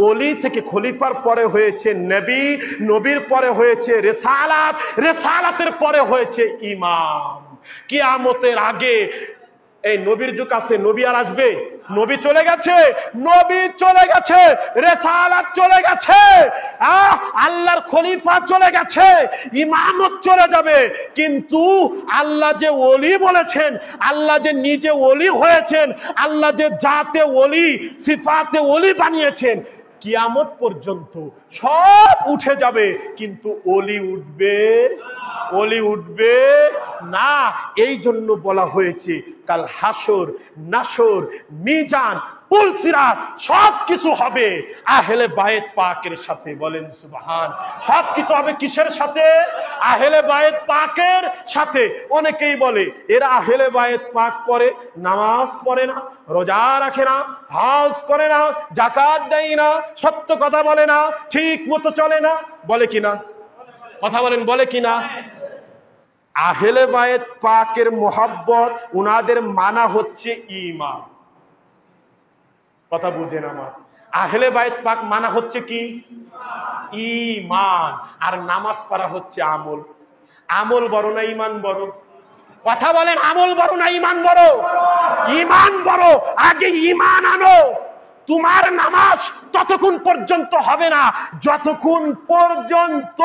ওলি থেকে খলিফার পরে হয়েছে নবী, নবীর পরে হয়েছে রিসালাত, রিসালাতের পরে হয়েছে ইমাম। কিয়ামতের আগে এই নবীর যুগ আছে, নবী আর আসবে? নবী চলে গেছে, নবী চলে গেছে, রিসালাত চলে গেছে, আল্লাহর খলিফা চলে গেছে, ইমামত চলে যাবে। কিন্তু আল্লাহ যে ওলি বলেছেন, আল্লাহ যে নিজে ওলি হয়েছেন, আল্লাহ যে জাতে ওলি সিফাতে ওলি বানিয়েছেন, কিয়ামত পর্যন্ত সব উঠে যাবে, কিন্তু ওলি উঠবে, ওলি উঠবে না। এই জন্য বলা হয়েছে কাল হাসর, নাসর, মিজান, পুলসিরাত সবকিছু হবে আহলে বায়েত পাকের সাথে। বলেন সুবহান। সবকিছু হবে কিসের সাথে? আহলে বায়েত পাকের সাথে। অনেকেই বলে এরা আহলে বায়েত পাক পড়ে, নামাজ পড়ে না, রোজা রাখে না, হজ করে না, যাকাত দেয় না, সত্য কথা বলে না, ঠিক মতো চলে না। বলে কিনা? কথা বলেন, বলে কিনা? আহলে বায়েত পাকের মোহাব্বত উনাদের মানা হচ্ছে ঈমান। কথা বুঝেন আমার? আহলে বায়েত পাক মানা হচ্ছে কি? ঈমান। আর নামাজ পড়া হচ্ছে আমল। আমল বড় না ঈমান বড়? কথা বলেন, আমল বড় না ঈমান বড়? ঈমান বড়। আগে ঈমান আনো। তোমার নামাজ ততক্ষণ পর্যন্ত হবে না যতক্ষণ পর্যন্ত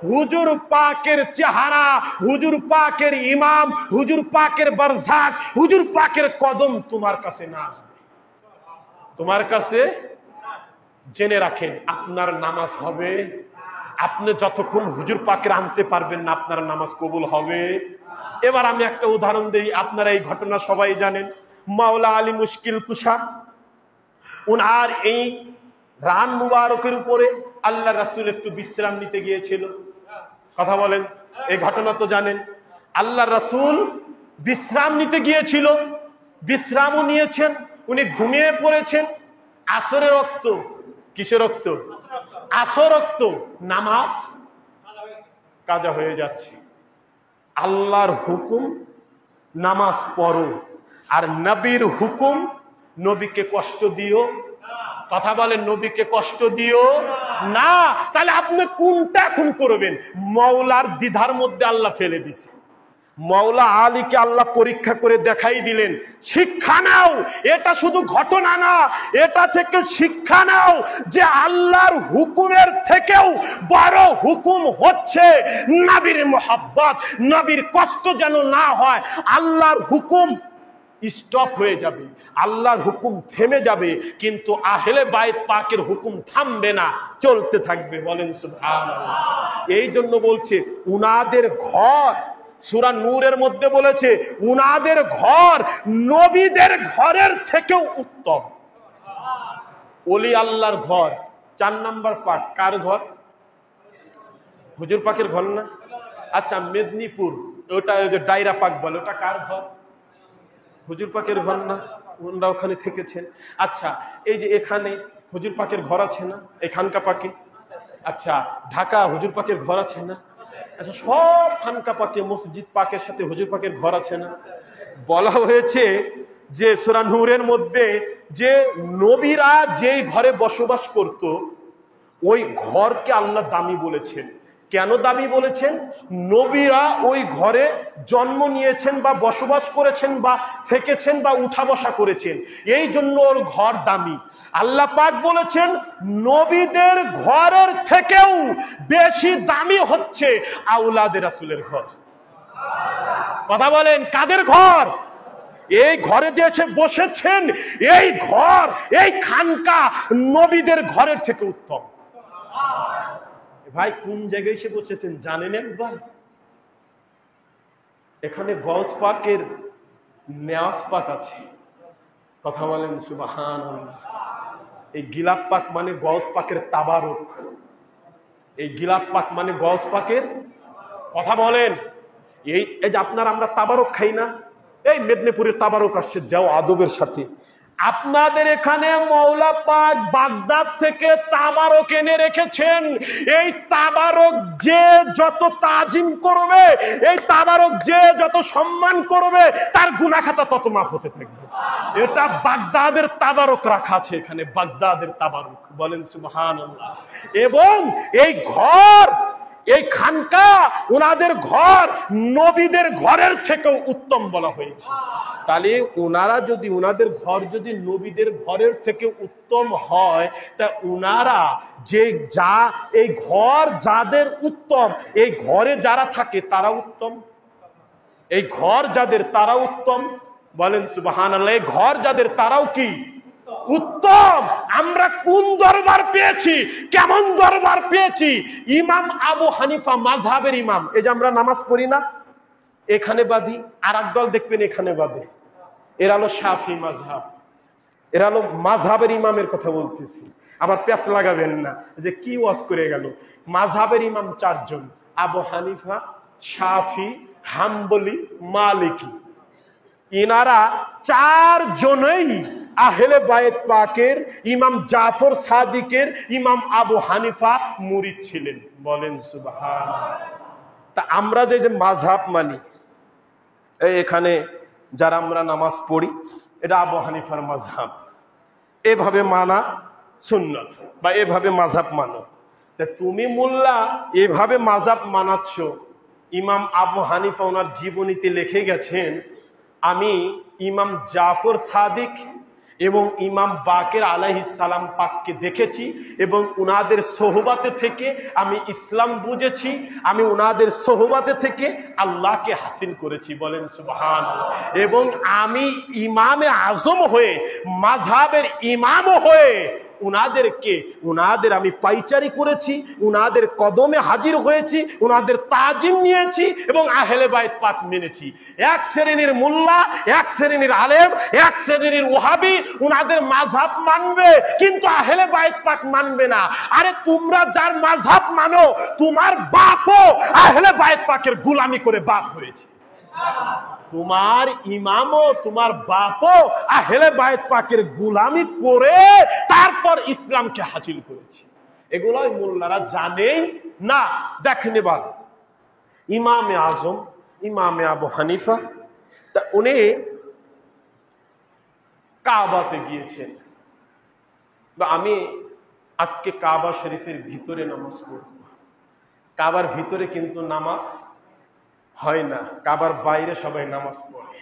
হুজুর পাকের চেহারা, হুজুর পাকের ইমাম, হুজুর পাকের বারজাক, হুজুর পাকের কদম তোমার কাছে না আসবে। তোমার কাছে জেনে রাখেন, আপনার নামাজ হবে। আপনি যতক্ষণ হুজুর পাকের আনতে পারবেন না, আপনার নামাজ কবুল হবে। এবার আমি একটা উদাহরণ দেই, আপনারা এই ঘটনা সবাই জানেন। মাওলা আলী মুশকিল কুশা, উনার এই রান মুবারকের উপরে আল্লাহ রাসূল একটু বিশ্রাম নিতে গিয়েছিল। কথা বলেন, এই ঘটনা তো জানেন। আল্লাহ রাসূল বিশ্রাম নিতে গিয়েছিল, বিশ্রামও নিয়েছেন, উনি ঘুমিয়ে পড়েছেন। আসরের রক্ত, কিসের রক্ত? আসর রক্ত, নামাজ কাজা হয়ে যাচ্ছে। আল্লাহর হুকুম নামাজ পড়ো, আর নবীর হুকুম নবীকে কষ্ট দিও। কথা বলেন, নবীকে কষ্ট দিও না। তাহলে আপনি কোনটা এখন করবেন? মাওলার দ্বিধার মধ্যে আল্লাহ ফেলে দিছে। মওলা আলীকে আল্লাহ পরীক্ষা করে দেখাই দিলেন, শিক্ষা নাও। এটা শুধু ঘটনা না, এটা থেকে শিক্ষা নাও যে আল্লাহর হুকুমের থেকেও বড় হুকুম হচ্ছে নবীর মোহাব্বত। নবীর কষ্ট যেন না হয়। আল্লাহর হুকুম স্টপ হয়ে যাবে, আল্লাহর হুকুম থেমে যাবে, কিন্তু আহলে বাইত পাকের হুকুম থামবে না, চলতে থাকবে। বলেন সুবহানাল্লাহ। এই জন্য বলছে উনাদের ঘর, সূরা নূরের মধ্যে বলেছে উনাদের ঘর নবীদের ঘরের থেকেও উত্তম। ওলি আল্লাহর ঘর 4 নম্বর পাক কার ঘর? হুজুর পাকের ঘর না? আচ্ছা, মেদিনীপুর ওটা যে ডায়রা পাক বলে, ওটা কার ঘর? হুজুর পাকের ঘর না? ওনারা ওখানে থেকেছেন। আচ্ছা, এই যে এখানে হুজুর পাকের ঘর আছে না এখানকা পাকে? আচ্ছা, ঢাকা হুজুর পাকের ঘর আছে না? আচ্ছা, সব খানকা পাকে মসজিদ পাকের সাথে হুজুর পাকের ঘর আছে না? বলা হয়েছে যে সূরা নূরের মধ্যে যে নবীরা যেই ঘরে বসবাস করত ওই ঘরকে আল্লাহ দামি বলেছেন। কেন দামি বলেছেন? নবীরা ওই ঘরে জন্ম নিয়েছেন বা বসবাস করেছেন বা থেকেছেন বা উঠা বসা করেছেন, এই জন্য ওর ঘর দামি। আল্লাহ পাক বলেছেন নবীদের ঘরের থেকেও বেশি দামি হচ্ছে আওলাদে রাসূলের ঘর। কথা বলেন, কাদের ঘর? এই ঘরে যে এসে বসেছেন, এই ঘর, এই খানকা নবীদের ঘরের থেকে উত্তম। ভাই, কোন জায়গায় এসে বসেছেন জানেন একবার? এখানে গওস পাকের নেওয়াজ পাক আছে। কথা বলেন সুবহানাল্লাহ। এই গিলাপ পাক মানে গওস পাকের তাবারক। এই গিলাপ পাক মানে গওস পাকের, কথা বলেন, এই যে আপনার আমরা তাবারক খাই না, এই মেদিনীপুরের তাবারক আসছে, যাও আদবের সাথে। আপনাদের এখানে মওলা পাক বাগদাদ থেকে তাবারক এনে রেখেছেন। এই তাবারক যে যত তাজিম করবে, এই তাবারক যে যত সম্মান করবে, তার গুনাহ খাতা তত মাফ হতে থাকবে। এটা বাগদাদের তাবারক রাখা আছে এখানে, বাগদাদের তাবারক। বলেন সুবহানাল্লাহ। এবং এই ঘর, এই খানকা, ওনাদের ঘর নবীদের ঘরের থেকেও উত্তম বলা হয়েছে। তাহলে ওনারা যদি, ওনাদের ঘর যদি নবীদের ঘরের থেকে উত্তম হয়, তা ওনারা যে যা এই ঘর যাদের উত্তম, এই ঘরে যারা থাকে তারা উত্তম। এই ঘর যাদের তারা উত্তম। বলেন সুবহানাল্লাহ। এই ঘর যাদের তারাও কি উত্তম। আমরা কোন দরবার পেয়েছি, কেমন দরবার পেয়েছি? ইমাম আবু হানিফা মাযহাবের ইমাম। এই যে আমরা নামাজ পড়ি না, এখানে বাঁধি, আর একদল দেখবেন এখানে বাঁধে, এরা হলো শাফি মাযহাব, এরা হলো মাযহাবের ইমামের কথা বলতেছি। আবার পেঁচ লাগাবেন না যে কি ওয়াজ করে গেল। মাযহাবের ইমাম 4 জন, আবু হানিফা, শাফি, হাম্বলি, মালিকি। ইনারা 4 জনই আহলে বায়েত পাকের ইমাম জাফর সাদিকের ইমাম আবু হানিফা মুরিদ ছিলেন। বলেন সুবহানাল্লাহ। তা আমরা যে মাযহাব মানি, এখানে যারা আমরা নামাজ পড়ি, এটা আবু হানিফার মাযহাব, এভাবে মানা সুন্নাত, বা এভাবে মাযহাব মানো। তা তুমি মোল্লা এভাবে মাযহাব মানাচ্ছ। ইমাম আবু হানিফা ওনার জীবনীতে লিখে গেছেন, আমি ইমাম জাফর সাদিক এবং ইমাম বাকের আলাইহিস সালাম পাককে দেখেছি এবং উনাদের সোহবাতে থেকে আমি ইসলাম বুঝেছি, আমি উনাদের সোহবাতে থেকে আল্লাহকে হাসিল করেছি। বলেন সুবহানাল্লাহ। এবং আমি ইমামে আজম হয়ে, মাযহাবের ইমামও হয়ে উনাদের আমি পাইচারি করেছি, উনাদের কদমে হাজির হয়েছি, উনাদের তাজিম নিয়েছি এবং আহলে বাইত পাক মেনেছি। এক শ্রেণীর মোল্লা, এক শ্রেণীর আলেম, এক শ্রেণীর ওয়াহাবি উনাদের মাযহাব মানবে, কিন্তু আহলে বাইত পাক মানবে না। আরে তোমরা যার মাযহাব মানো, তোমার বাপও আহলে বাইত পাকের গোলামি করে বাপ হয়েছে। তোমার ইমামও, তোমার বাপও আহলে বায়েত পাকের গোলামি করে তারপর ইসলামকে হাসিল করেছে। এগুলোই মোল্লারা জানেই না। দেখেন এবার ইমামে আজম, ইমামে আবু হানিফা, তা উনি কাবাতে গিয়েছেন। আমি আজকে কাবা শরীফের ভিতরে নামাজ পড়ব। কাবার ভিতরে কিন্তু নামাজ হয় না, কাবার বাইরে সবাই নামাজ পড়ে।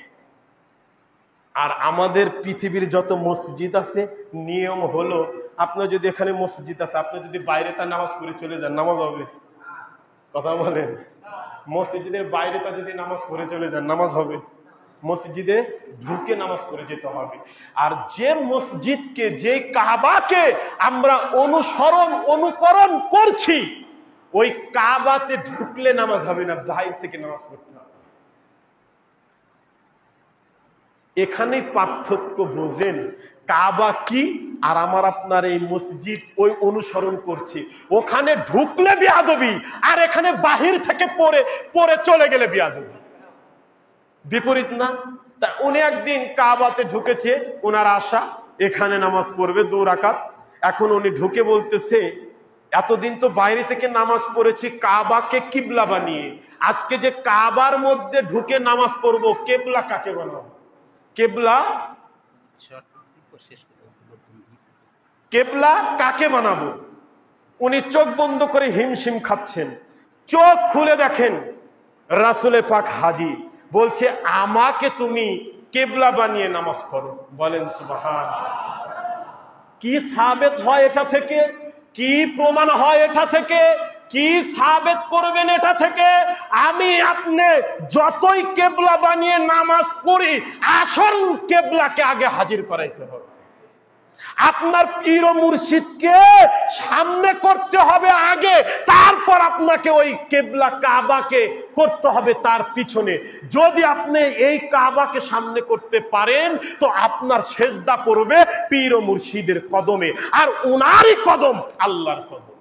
আর আমাদের পৃথিবীর যত মসজিদ আছে নিয়ম হলো, আপনার যদি এখানে মসজিদ আছে, আপনি যদি বাইরে তার নামাজ পড়ে চলে যান, নামাজ হবে? কথা বলেন। মসজিদের বাইরে তা যদি নামাজ পড়ে চলে যান, নামাজ হবে? মসজিদে ঢুকে নামাজ পড়ে যেতে হবে। আর যে মসজিদকে, যে কাবাকে আমরা অনুকরণ করছি, ওই কাবাতে ঢুকলে নামাজ হবে না, বাইরে থেকে নামাজ পড়তে হবে। এখানেই পার্থক্য বোঝেন, কাবা কি আর আমার আপনার এই মসজিদ ওই অনুসরণ করছি। ওখানে ঢুকলে বিয়াদবি, আর এখানে বাহির থেকে পড়ে চলে গেলে বিয়াদবি, বিপরীত না? তা উনি একদিন কাবাতে ঢুকেছে, ওনার আশা এখানে নামাজ পড়বে 2 রাকাত। এখন উনি ঢুকে বলতেছে, এতদিন তো বাইরে থেকে নামাজ পড়েছি কাবাকে কিবলা বানিয়ে, আজকে যে কাবার মধ্যে ঢুকে নামাজ পড়বো, কেবলা কাকে বানাবো? কেবলা কাকে বানাবো? উনি চোখ বন্ধ করে হিমশিম খাচ্ছেন। চোখ খুলে দেখেন রাসূলে পাক হাজী, বলছে আমাকে তুমি কেবলা বানিয়ে নামাজ পড়ো। বলেন সুবহানাল্লাহ। কি সাবেত হয় এটা থেকে? কি প্রমাণ হয় এটা থেকে? কি সাবেত করবেন এটা থেকে? আমি আপনি যতই কেবলা বানিয়ে নামাজ পড়ি, আসল কেবলাকে আগে হাজির করাইতে হবে। আপনার পীর ও মুর্শিদকে সামনে করতে হবে আগে, তারপর আপনাকে ওই কেবলা কাবাকে করতে হবে তার পিছনে। যদি আপনি এই কাবাকে সামনে করতে পারেন, তো আপনার সেজদা পড়বে পীর ও মুর্শিদের কদমে, আর উনারই কদম আল্লাহর কদম।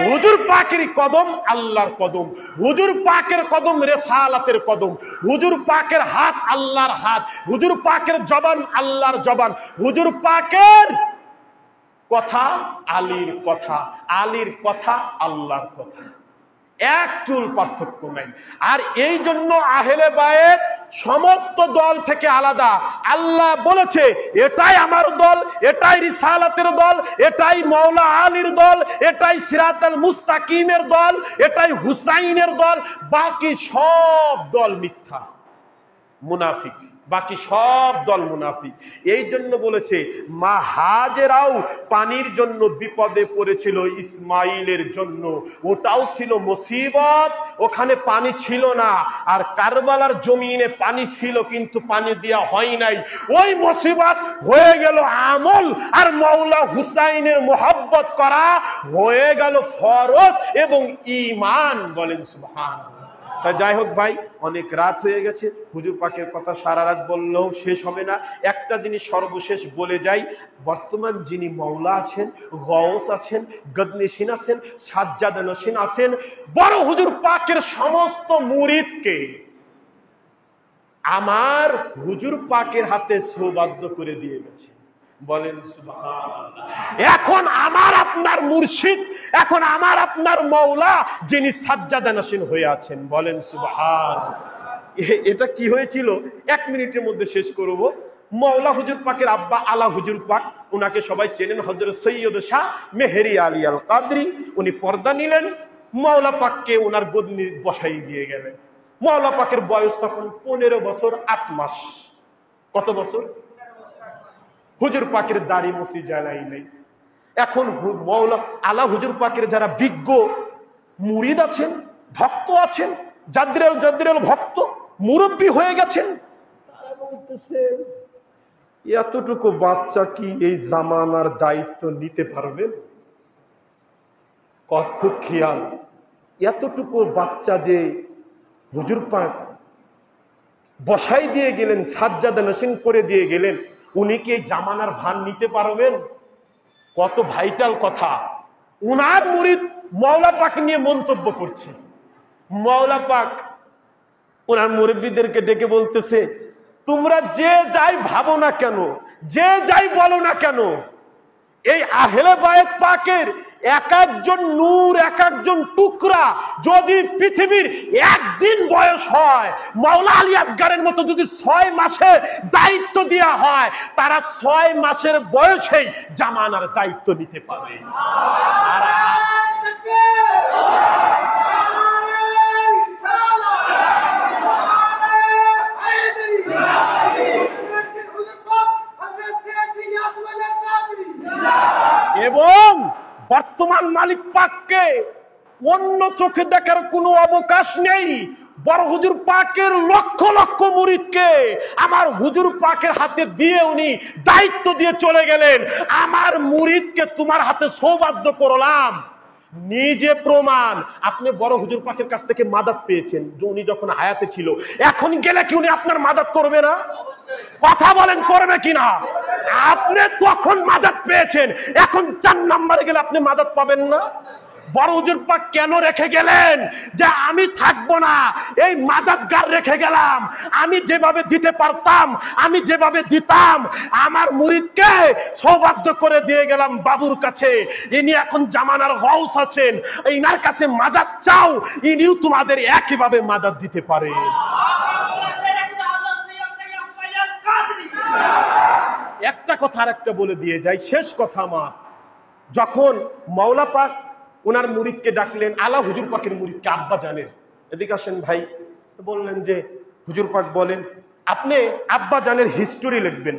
হুজুর পাকেরই কদম আল্লাহর কদম, হুজুর পাকের কদম রিসালাতের কদম, হুজুর পাকের হাত আল্লাহর হাত, হুজুর পাকের জবান আল্লাহর জবান, হুজুর পাকের কথা আলীর কথা, আলীর কথা আল্লাহর কথা। এক চুল পার্থক্য নাই। আর এই জন্য আহলে বায়েত সমস্ত দল থেকে আলাদা। আল্লাহ বলেছে এটাই আমার দল, এটাই রিসালাতের দল, এটাই মাওলা আলীর দল, এটাই সিরাতাল মুস্তাকিমের দল, এটাই হুসাইনের দল। বাকি সব দল মিথ্যা, মুনাফিক। বাকি সব দল মুনাফিক। এই জন্য বলেছে মা হাজেরাও পানির জন্য বিপদে পড়েছিল ইসমাইলের জন্য, ওটাও ছিল মুসিবত, ওখানে পানি ছিল না। আর কারবালার জমিনে পানি ছিল কিন্তু পানি দেয়া হয় নাই, ওই মুসিবত হয়ে গেল আমল, আর মাওলা হুসাইনের মোহাব্বত করা হয়ে গেল ফরজ এবং ঈমান। বলেন সুবহানাল্লাহ। তা যাই হোক ভাই, অনেক রাত হয়ে গেছে, হুজুর পাকের কথা সারা রাত বললেও শেষ হবে না। একটা জিনিস সর্বশেষ বলে যাই, বর্তমান যিনি মাওলা আছেন, গওস আছেন, গদনশীন আছেন, সাজ্জাদা নশীন আছেন, বড় হুজুর পাকের সমস্ত মুরিদকে আমার হুজুর পাকের হাতে সৌবাদ্য করে দিয়ে গেছে। বলেন সুবহানাল্লাহ। এখন আমার আপনার মুর্শিদ, এখন আমার আপনার মাওলা যিনি সাজ্জাদা নশীন হয়ে আছেন। বলেন সুবহানাল্লাহ। এটা কি হয়েছিল 1 মিনিটের মধ্যে শেষ করব। মাওলা হুজুর পাকের আব্বা আলা হুজুর পাক, উনাকে সবাই চেনেন, হযরত সৈয়দ শাহ মেহেরি আলী আল কাদরি। উনি পর্দা নিলেন, মাওলা পাককে ওনার গদি বসাই দিয়ে গেলেন। মাওলা পাকের বয়স তখন 15 বছর 8 মাস। কত বছর? হুজুর পাকের দাড়ি মুছি জ্বালাই নেই। এখন মাওলা আলা হুজুর পাকের যারা বিজ্ঞ মুরিদ আছেন, ভক্ত আছেন, জাদ্রেল ভক্ত মুরব্বী হয়ে গেছেন, তারা বলতেছেন এতটুকু বাচ্চা কি এই জামানার দায়িত্ব নিতে পারবেন? খুব খেয়াল, এতটুকু বাচ্চা যে হুজুর পাক বসাই দিয়ে গেলেন, সাজ্জাদা নশীন করে দিয়ে গেলেন, উনি কি এই জামানার ভান নিতে পারবেন? কত ভাইটাল কথা। উনার মুরিদ মাওলা পাক নিয়ে মন্তব্য করছে। মাওলা পাক ওনার মুরব্বীদেরকে ডেকে বলতেছে, তোমরা যে যাই ভাবো না কেন, যে যাই বলো না কেন, এই আহলে বায়েত পাকের এক একজন নূর, এক একজন টুকরা যদি পৃথিবীর একদিন বয়স হয়, মাওলা আলী আসগারের মতো যদি 6 মাসে দায়িত্ব দেওয়া হয়, তারা 6 মাসের বয়সেই জামানার দায়িত্ব নিতে পারে। আর এবং বর্তমান মালিক পাককে অন্য চোখে দেখার কোনো অবকাশ নেই। বড় হুজুর পাকের লক্ষ লক্ষ মুরিদকে আমার হুজুর পাকের হাতে দিয়ে উনি দায়িত্ব দিয়ে চলে গেলেন, আমার মুরিদকে তোমার হাতে সৌভাগ্য করলাম। নিজে প্রমাণ, আপনি বড় হুজুর পাকের কাছ থেকে মাদাত পেয়েছেন উনি যখন হায়াতে ছিল, এখন গেলে কি উনি আপনার মাদাত করবে না? কথা বলেন, করবে কিনা? আপনি তখন মাদাত পেয়েছেন, এখন 4 নম্বরে গেলে আপনি মাদাত পাবেন না? বড় হুজুর পাক কেন রেখে গেলেন? যে আমি থাকবো না, এই মাদাতগার রেখে গেলাম। আমি যেভাবে দিতে পারতাম, আমি যেভাবে দিতাম, আমার মুরিদকে সৌভাগ্য করে দিয়ে গেলাম বাবুর কাছে। ইনি এখন জামানার গৌস আছেন, ইনার কাছে মাদাত চাও, ইনিও তোমাদের একইভাবে মাদাত দিতে পারে। একটা কথা আর একটা বলে দিয়ে যাই, শেষ কথা আমার। যখন মাওলা পাক ওনার মুরিদকে ডাকলেন, আলা হুজুর পাকের মুরিদকে, আব্বা জানের, এদিকে আসেন ভাই, বললেন যে হুজুর পাক বলেন আপনি আব্বা জানের হিস্টোরি লিখবেন,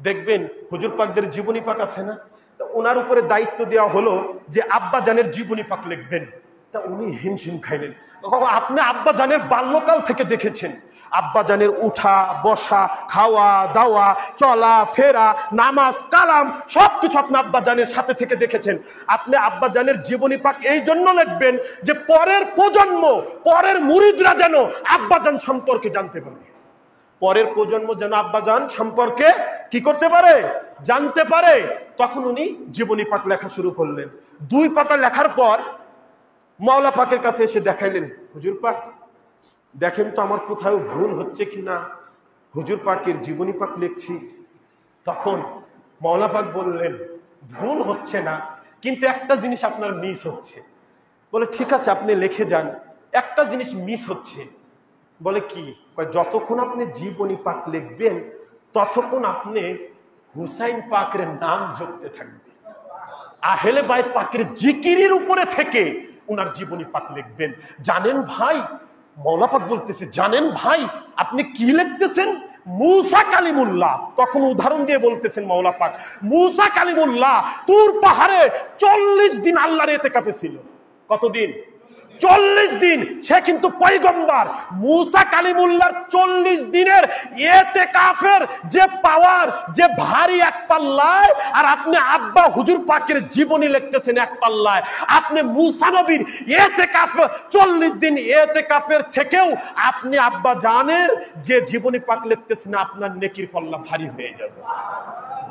দেখবেন হুজুর পাকদের জীবনী পাক আছে না, তো ওনার উপরে দায়িত্ব দেওয়া হলো যে আব্বা জানের জীবনী পাক লিখবেন। তা উনি হিমশিম খাইলেন। আপনি আব্বা জানের বাল্যকাল থেকে দেখেছেন, আব্বা জানের উঠা বসা, খাওয়া দাওয়া, চলা ফেরা, নামাজ কালাম সবকিছু আপনি আব্বা জানের সাথে থেকে দেখেছেন। আপনি আব্বা জানের জীবনী পাক এই জন্য লিখবেন যে পরের প্রজন্ম, পরের মুরিদরা যেন আব্বা জান সম্পর্কে জানতে পারে, পরের প্রজন্ম যেন আব্বা জান সম্পর্কে কি করতে পারে, জানতে পারে। তখন উনি জীবনী পাক লেখা শুরু করলেন। 2 পাতা লেখার পর মাওলা পাকের কাছে এসে দেখাইলেন, হুজুর পাক দেখেন তো আমার কোথাও ভুল হচ্ছে কিনা, হুজুর পাকের জীবনী পাক লিখছি। তখন মাওলা পাক বললেন ভুল হচ্ছে না, কিন্তু একটা জিনিস আপনার মিস হচ্ছে। বলে ঠিক আছে আপনি লিখে যান, একটা জিনিস মিস হচ্ছে। বলে কি? যতক্ষণ আপনি জীবনী পাক লিখবেন ততক্ষণ আপনি হুসাইন পাকের নাম জপতে থাকবেন, আহলে বাইত পাকের জিকিরের উপরে থেকে উনার জীবনী পাক লিখবেন। জানেন ভাই, মাওলা পাক বলতেছে জানেন ভাই আপনি কি লিখতেছেন? মুসা কালিমুল্লাহ, তখন উদাহরণ দিয়ে বলতেছেন মাওলা পাক, মুসা কালিমুল্লাহ তুর পাহাড়ে 40 দিন আল্লাহর ইতিকাফে ছিল। কতদিন? 40 দিন। সে কিন্তু পয়গম্বর। মুসা কালিমুল্লাহর 40 দিনের ইতিকাফের যে পাওয়ার, যে ভারী এক পাল্লায়, আর আপনি আব্বা হুজুর পাকের জীবনী লিখতেছেন এক পাল্লায়। আপনি মুসা নবীর ইতিকাফ 40 দিন ইতিকাফের থেকেও আপনি আব্বা জানের যে জীবনী পাক লিখতেছেন, আপনার নেকির পাল্লা ভারী হয়ে যাবে।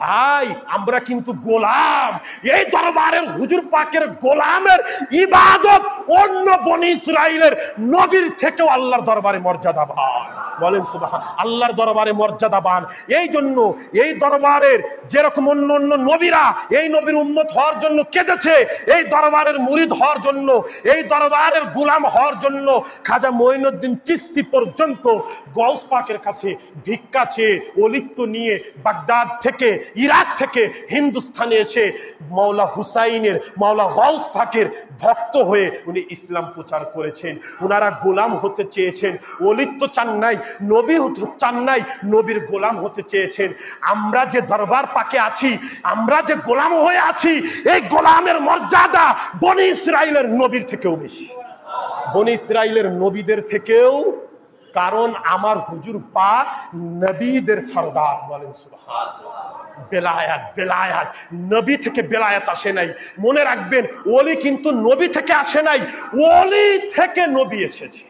ভাই আমরা কিন্তু গোলাম, এই দরবারের হুজুর পাকের গোলামের ইবাদত অন্য বনি ইসরাইলের নবীর থেকেও আল্লাহর দরবারে মর্যাদাবান। বলেন সুবহান। আল্লাহর দরবারে মর্যাদাবান। এই জন্য এই দরবারের যেরকম অন্য অন্য নবীরা এই নবীর উম্মত হওয়ার জন্য কেঁদেছে, এই দরবারের মুরিদ হওয়ার জন্য, এই দরবারের গোলাম হওয়ার জন্য খাজা মঈনুদ্দিন চিশতি পর্যন্ত গৌস পাকের কাছে ভিক্ষা চেয়ে ওলিত্ব নিয়ে বাগদাদ থেকে, ইরাক থেকে হিন্দুস্তানে এসে মাওলা হুসাইনের, মাওলা গৌস পাকের ভক্ত হয়ে উনি ইসলাম প্রচার করেছেন। উনারা গোলাম হতে চেয়েছেন, ওলিত্ব চান নাই, নবী চান নাই, নবীর গোলাম হতে চেয়েছেন। আমরা যে দরবার পাকে আছি, আমরা যে গোলাম হয়ে আছি, এই গোলামের মর্যাদা বনি ইসরাইলের নবীর থেকেও বেশি, বনি ইসরাইলের নবীদের থেকেও। কারণ আমার হুজুর পাক নবীদের সরদার। বলেন সুবহানাল্লাহ। বেলায়াত, বেলায়াত নবী থেকে বেলায়াত আসে নাই। মনে রাখবেন ওলি কিন্তু নবী থেকে আসে নাই, ওলি থেকে নবী এসেছে।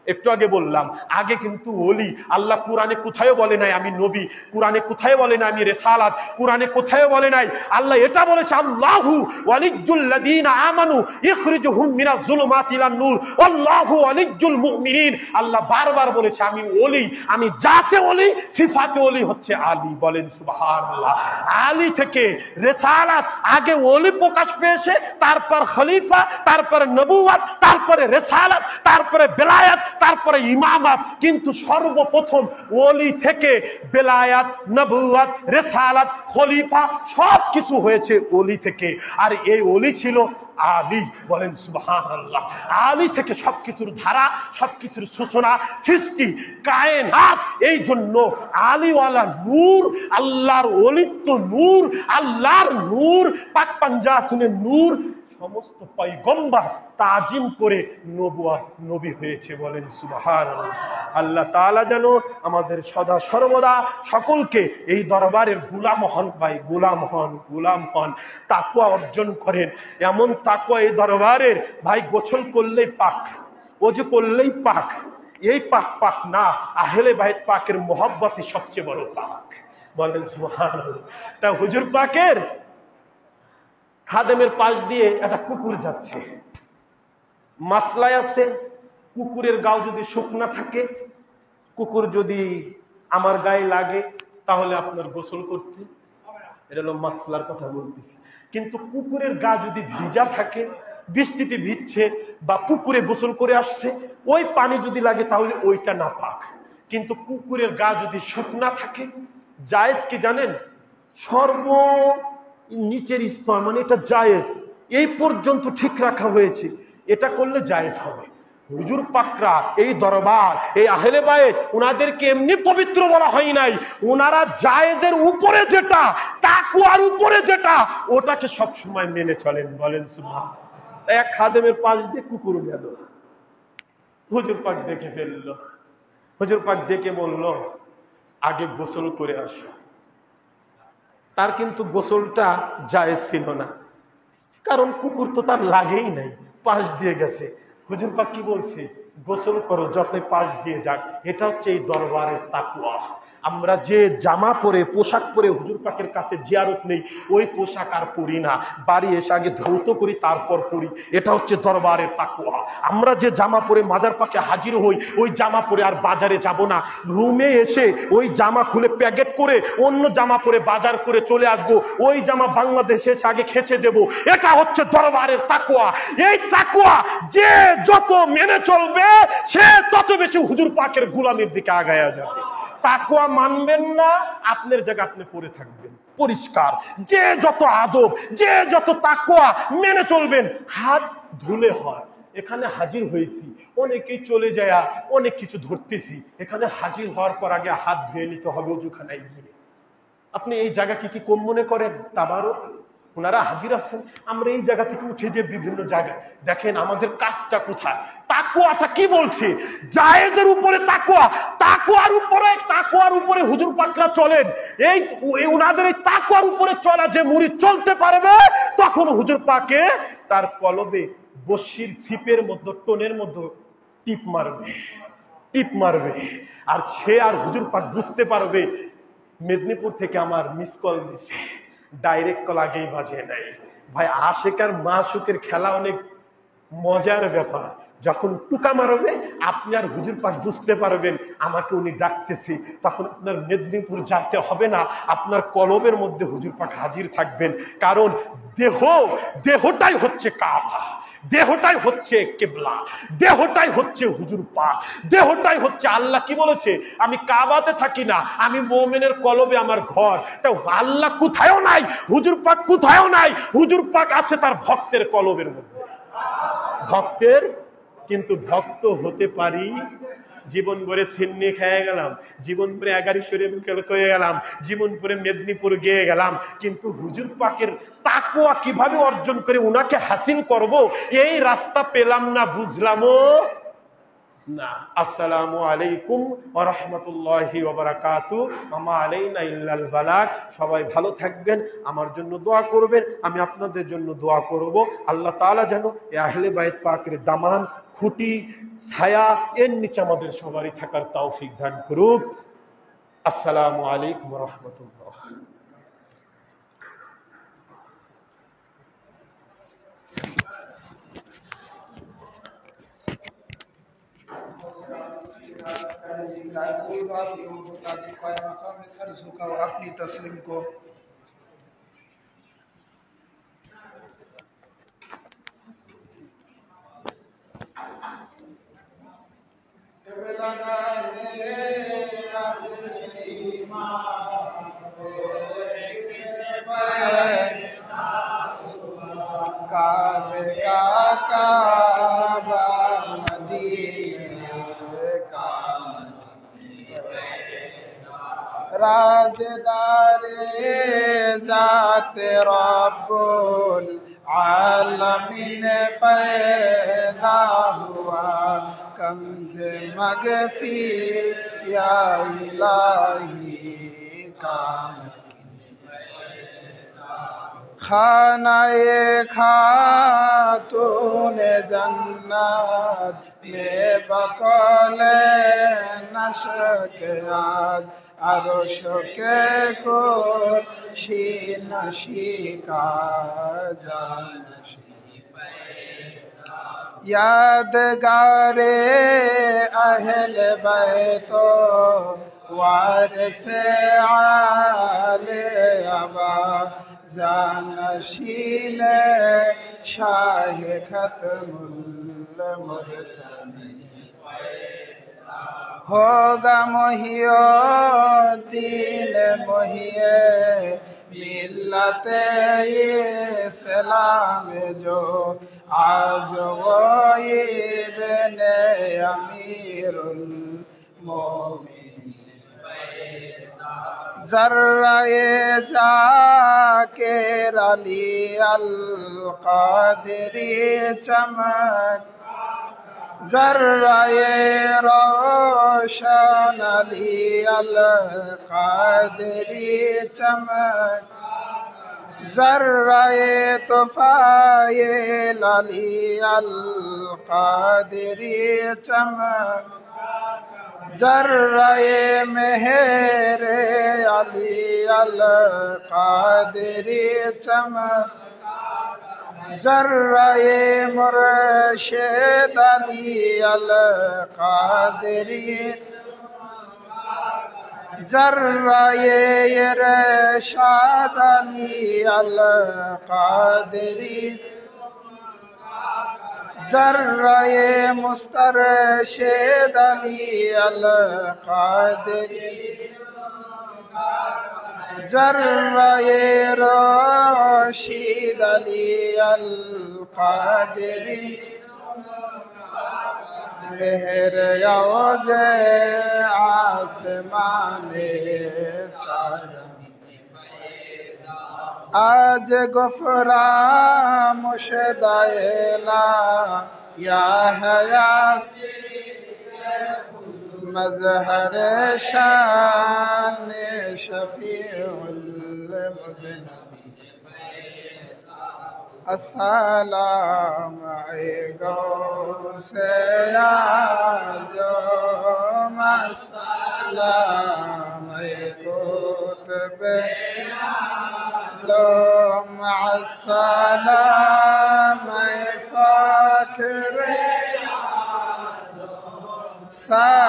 একটু আগে বললাম, আগে কিন্তু ওলি আল্লাহ কোরআনে কোথায় বলে নাই আমি নবী, কোরআনে কোথায় বলে নাই আমি রিসালাত, কোরআনে কোথায় বলে নাই। আল্লাহ এটা বলেছে আল্লাহু ওয়ালিয়্যুল লাযীনা আমানু ইখরিজুহুম মিনাজ যুলুমাতি ইলান নূর আল্লাহু ওয়ালিয়্যুল মুমিনিন। আল্লাহ বারবার বলেছে আমি ওলি, আমি জাতে ওলি, সিফাতে ওলি হচ্ছে আলী। বলেন সুবহানাল্লাহ। আলী থেকে রিসালাত, আগে ওলি প্রকাশ পেয়েছে, তারপর খলিফা, তারপরে নবুয়ত, তারপরে রিসালাত, তারপরে বেলায়াত, তারপরে ইমামাত, কিন্তু সর্বপ্রথম ওলি থেকে বেলায়াত, নবুয়াত, রেসালাত, খলিফা সব কিছু হয়েছে ওলি থেকে। আর এই ওলি ছিল আলী। বলেন সুবহানাল্লাহ। আলী থেকে সবকিছুর ধারা, সবকিছুর সূচনা, সৃষ্টি, কায়নাত। এই জন্য আলীওয়ালা নূর, আল্লাহর ওলিত্ব নূর, আল্লাহর নূর, পাক পাঞ্জাতুনের নূর, সমস্ত পয়গম্বর তাজিম করে নবুয়ত নবী হয়েছে। বলেন সুবহানাল্লাহ। আল্লাহ তাআলা যেন আমাদের সদা সর্বদা সকলকে এই দরবারের গোলাম হন, ভাই গোলাম হন, গোলাম হন, তাকওয়া অর্জন করেন। এমন তাকওয়া এই দরবারের, ভাই গোসল করলেই পাক, ওযু করলেই পাক। এই পাক পাক না, আহলে বাইত পাকের মোহাব্বতই সবচেয়ে বড় পাক। বলেন সুবহানাল্লাহ। তা হুজুর পাকের খাদেমের পাশ দিয়ে একটা কুকুর যাচ্ছে। মাসলায় আছে, কুকুরের গাও যদি শুকনা থাকে, কুকুর যদি আমার গায়ে লাগে, তাহলে আপনার গোসল করতে, এটা হলো মাসলার কথা বলতেছি। কিন্তু কুকুরের গা যদি ভিজা থাকে, বৃষ্টিতে ভিজছে বা পুকুরে গোসল করে আসছে, ওই পানি যদি লাগে তাহলে ওইটা না পাক। কিন্তু কুকুরের গা যদি শুকনা থাকে, জায়েজ কি জানেন? সর্ব নিচের স্তর, মানে এটা জায়েজ, এই পর্যন্ত ঠিক রাখা হয়েছে, এটা করলে জায়েজ হবে। হুজুর পাকরা এই দরবার, এই আহলে বায়েত, উনাদেরকে এমনি পবিত্র বলা হয় নাই, উনারা জায়েজের উপরে যেটা, তাকওয়ার উপরে যেটা, ওটাকে সব সময় মেনে চলেন। বলেন সুবহানাল্লাহ। এক খাদেমের পাশ দিয়ে কুকুর গেল, হুজুর পাক দেখে ফেলল। হুজুর পাক ডেকে বলল, আগে গোসল করে আসো। তার কিন্তু গোসলটা জায়েজ ছিল না, কারণ কুকুর তো তার লাগেই নাই, পাশ দিয়ে গেছে। হুজুর পাক কি বলছে? গোসল করো, যতই পাশ দিয়ে যাক। এটা হচ্ছে এই দরবারের তাকওয়া। আমরা যে জামা পরে, পোশাক পরে হুজুর পাকের কাছে জিয়ারত নেই, ওই পোশাক আর পরি না, বাড়ি এসে আগে ধৌত করি, তারপর পরি। এটা হচ্ছে দরবারের তাকওয়া। আমরা যে জামা পরে মাজার পাকে হাজির হই, ওই জামা পরে আর বাজারে যাব না। রুমে এসে ওই জামা খুলে প্যাকেট করে অন্য জামা পরে বাজার করে চলে আসবো, ওই জামা বাংলাদেশে এসে আগে খেচে দেব। এটা হচ্ছে দরবারের তাকওয়া। এই তাকওয়া যে যত মেনে চলবে, সে তত বেশি হুজুর পাকের গোলামির দিকে আগায়া যাবে। তাকওয়া মানবেন না, আপনার জায়গা আপনি পড়ে থাকবেন পরিষ্কার। যে যত আদব, যে যত তাকওয়া মেনে চলবেন, হাত ধুলে হয়। এখানে হাজির হয়েছি, অনেকেই চলে যায়, অনেক কিছু ধরতেছি। এখানে হাজির হওয়ার পর আগে হাত ধুয়ে নিতে হবে ওযুখানায় গিয়ে। আপনি এই জায়গাকে কি কম মনে করেন? তাবারক, ওনারা হাজির আছেন, আমরা এই জায়গা থেকে উঠে যে বিভিন্ন জায়গায়, দেখেন আমাদের কাজটা কোথায়। তাকওয়াটা কি বলছে? জায়েজের উপরে তাকওয়া, তাকওয়ার উপরে হুজুর পাকরা চলেন। এই ওনাদের এই তাকওয়ার উপরে চলা যে মুরিদ চলতে পারবে, তখন হুজুর পাকে তার কলবে বশির ছিপের মধ্যে, টোনের মধ্যে টিপ মারবে, টিপ মারবে। আর সে আর হুজুর পাক বুঝতে পারবে মেদিনীপুর থেকে আমার মিস কল দিছে, ডাইরেক্ট কল আগেই বাজে নাই। ভাই আশেক আর মাশুকের খেলা অনেক মজার ব্যাপার। যখন টুকা মারবে, আপনি আর হুজুর পাক বুঝতে পারবেন আমাকে উনি ডাকতেছে, তখন আপনার মেদিনীপুর যেতে হবে না, আপনার কলবের মধ্যে হুজুর পাক হাজির থাকবেন। কারণ দেহটাই হচ্ছে কাবা, দেহটাই হচ্ছে কিবলা, দেহটাই হচ্ছে হুজুর পাক, দেহটাই হচ্ছে আল্লাহ। কি বলেছে? আমি কাবাতে থাকি না, আমি মুমিনের কলবে আমার ঘর। তাই আল্লাহ কোথায়ও নাই, হুজুর পাক কোথায়ও নাই, হুজুর পাক আছে তার ভক্তের কলবের মধ্যে। ভক্তের, কিন্তু ভক্ত হতে পারি, জীবন ভরে সিন্নি খেয়ে গেলাম, জীবন ভরে এগারি শরীফ হয়ে গেলাম, জীবন ভরে মেদিনীপুর গিয়ে গেলাম, কিন্তু হুজুর পাকের তাকওয়া কিভাবে অর্জন করে উনাকে হাসিল করব, এই রাস্তা পেলাম না, বুঝলামও না। আসসালামু আলাইকুম ওয়া রাহমাতুল্লাহি ওয়া বারাকাতুহু। আমা আলাইনা ইল্লাল বালাগ। সবাই ভালো থাকবেন, আমার জন্য দোয়া করবেন, আমি আপনাদের জন্য দোয়া করব। আল্লাহ তাআলা যেন এই আহলে বাইত পাকের দামান, খুঁটি, ছায়া, এর নিচে আমাদের সবারই থাকার তৌফিক দান করুক। আসসালামু আলাইকুম ওয়া রাহমাতুল্লাহ। अपनी तस्लीम को काबे का काबा मदीने का राजदारे ज़ात रब्बुल आलमीन पैदा हुआ कंज़ मगफ़ी या इलाही काम खानाए खातून जन्नत में बकौले नशक आज अरश के कुर्सी नशी का जानशी यादगारे अहल बैतो वारिसे आले अबा जानशीन शाह खत्मुल मुरसलीन होगा मोहियो दीन मोहिए मिल्लत इस्लाम जो आज वो इब्ने अमीरुल मोमिनीन जर्राए जाके अली अल क़ादिरी चमक जर्राए रोशन अली अल क़ादिरी चमक जर्राए तुफ़ाइल अली अल क़ादिरी चमक जर्राए मेहर अली अल क़ादिरी चमक जर्राए मुर्शिद अली अल क़ादिरी जर्राए इरशाद अली अल क़ादिरी जर्राए मुस्तरशिद अली अल क़ादिरी जर्राए रशीद अली अल क़ादिरी मेहर औजे आसमाने चारम आज गुफरा मुशदायला या हयास मजहर शान शफीउल मुज़नबी अस्सलाम अलैकुम आज़म अस्सलाम अलैकुम लोम अस्सलाम फ़ाखिर सलावतुल्लाह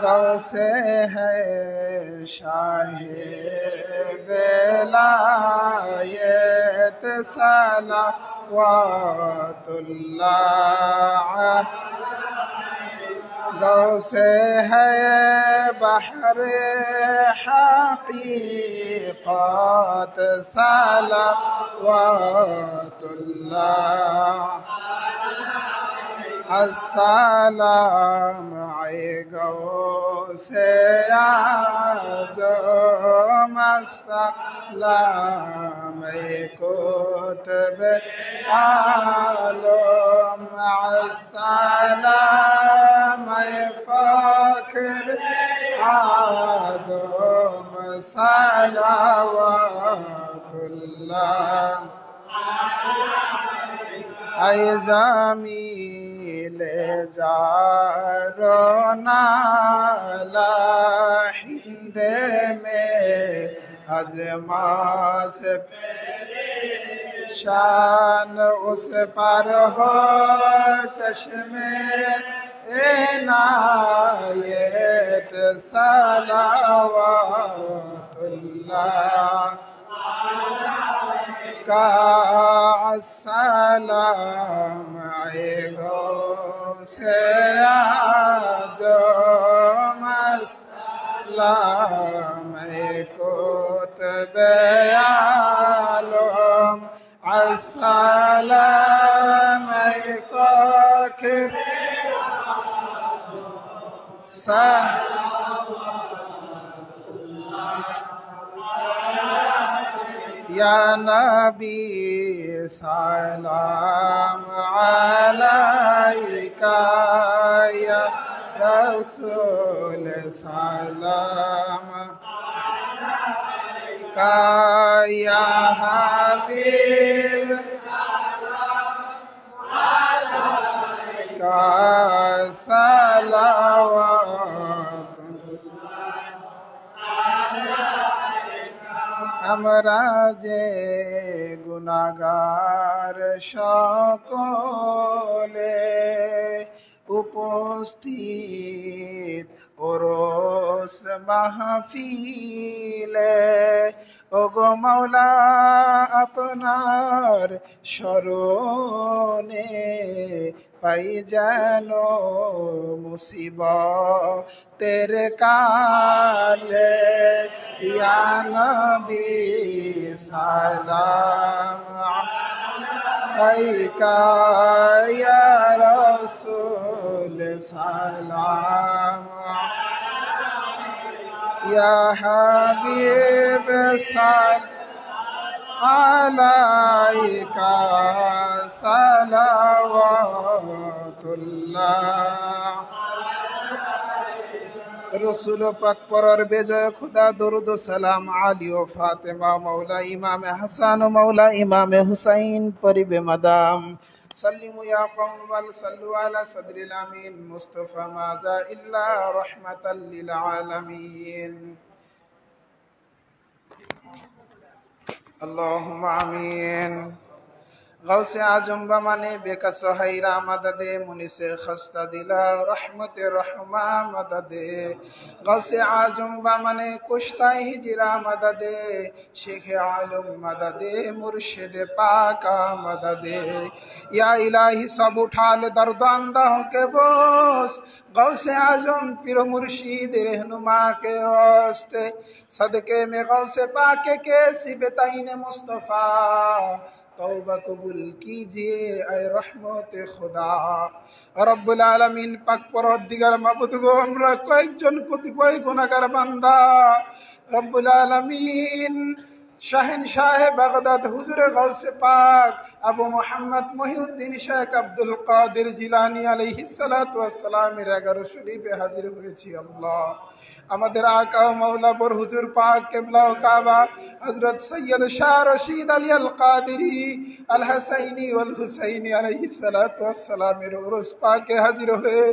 गौसे है शाहे बेलायत सलावतुल्लाह गौसे है बहर हकीकत सलावतुल्लाह अस्सलाम गौसे आज़म अस्सलाम कुतुब आलम अस्सलाम फ़ाखिर आदम सलावतुल्लाह ऐ ज़मीले ज़ारो नाला हिंदे में अज़मा से शान उस पर हो चश्मे इनायत सलावतुल्लाह का अस्सलाम आए गो से आजम अस्सलाम कुतुबे आलम अस्सलाम फ़ाखिर या नबी सलाम अलैका या रसूल सलाम अलैका या हबीब का सलावत আমরা যে গুনাহগার সকলে উপস্থিত ওরস মাহফিলে ওগো মাওলা আপনার শরণে পাই যেন মুসিবতের কালে ইয়া নবী সালাম আলাইকা ইয়া রাসূল সালাম ইয়া হাবিব সালাম আলাইকা সালাওয়াতুল্লাহ रसूल पाक पर बेजय खुदा दरुद सलाम आली व फातिमा मौला इमाम हसन मौला इमाम हुसैन परिबे मदाम सल्लिमु या कौम वल सल्लु अला सदरिल अमीन मुस्तफा माजा इल्ला रहमतल लिल आलमीन अल्लाहुम्मा आमीन गौसे आजम बमाने बेकस हैरा मददे मुनिसे खस्ता दिला रहमत रहमा मददे गौसे आजम बमाने कुश्ता हिजरा मददे शेख आलम मददे मुर्शिद पाका मददे या इलाही सब उठा ले दर्दांदा के बोस गौसे आजम पीर मुर्शिद रहनुमा के वास्ते सदके में गौसे पाके के सिबताइन मुस्तफा तौबा कबूल कीजिए ऐ रहमत खुदा रब्बुल आलमीन पाक परवरदिगार माबुद गो আমরা কয়েকজন কতিপয় গুনাহগার বান্দা রব্বুল আলামিন শাহেনशाह বাগদাদ হুজুরে গৌসে পাক আবু মুহাম্মদ মহিউদ্দিন শেখ আব্দুল কাদের জিলানী আলাইহিস সালাতু ওয়াস সালামের 11 শরীফে হাজির হয়েছি আল্লাহ আমাদের আকা ও মাওলা বর হুজুর পাক কিবলা ও কাবা হযরত সৈয়দ শাহ রশিদ আলী আল কাদেরী আল হাসাইনি ওয়াল হুসাইনি আলাইহিস সালাতু ওয়াস সালামের উরুস পাকে হাজির হয়ে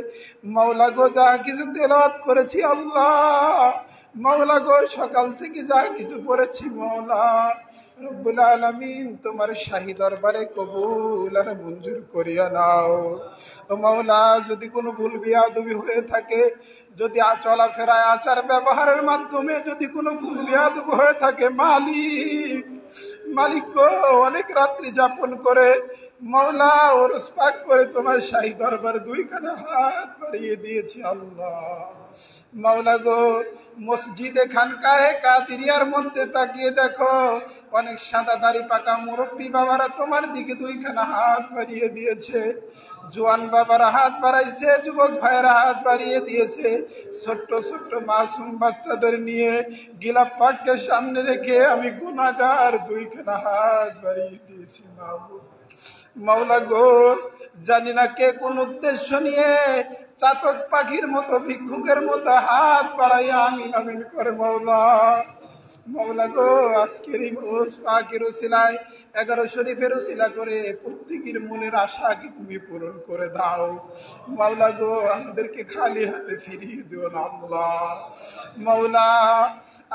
মাওলা গো যা কিছু তেলাওয়াত করেছি আল্লাহ মাওলা গো সকাল থেকে যা কিছু পড়েছি মাওলা রব্বুল আলামিন তোমার শাহী দরবারে কবুল আর মঞ্জুর করিয়া নাও ও মাওলা যদি কোনো ভুল বিয়াদবি হয়ে থাকে যদি চলাফেরায় আচার ব্যবহারের মাধ্যমে যদি কোনো ভুল বিয়াদবি হয়ে থাকে মালিক গো অনেক রাত্রি যাপন করে মাওলা ওরস পাক করে তোমার শাহী দরবারে দুইখানা হাত বাড়িয়ে দিয়েছি আল্লাহ মাওলা গো মসজিদে খানকাহে কাদেরিয়ার মধ্যে তাকিয়ে দেখো অনেক সাদা দাড়ি পাকা মুরব্বী বাবারা তোমার দিকে দুইখানা হাত বাড়িয়ে দিয়েছে জোয়ান বাবারা হাত বাড়াইছে যুবক ভাইয়েরা হাত বাড়িয়ে দিয়েছে ছোট্ট ছোট্ট মাসুম বাচ্চাদের নিয়ে গিলাপ পাককে সামনে রেখে আমি গুনাহগার দুইখানা হাত বাড়িয়ে দিয়েছি মাওলা গো জানি না কে কোন উদ্দেশ্য নিয়ে চাতক পাখির মতো ভিক্ষুকের মতো হাত বাড়াইয়া আমিন আমিন করে মাওলা মাওলা গো আজকের এই ওস পাকের উসিলায় 11 শরীফের উসিলা করে প্রত্যেকের মনের আশা কি তুমি পূরণ করে দাও মাওলা গো আমাদেরকে খালি হাতে ফিরিয়ে দিও না আল্লাহ মাওলা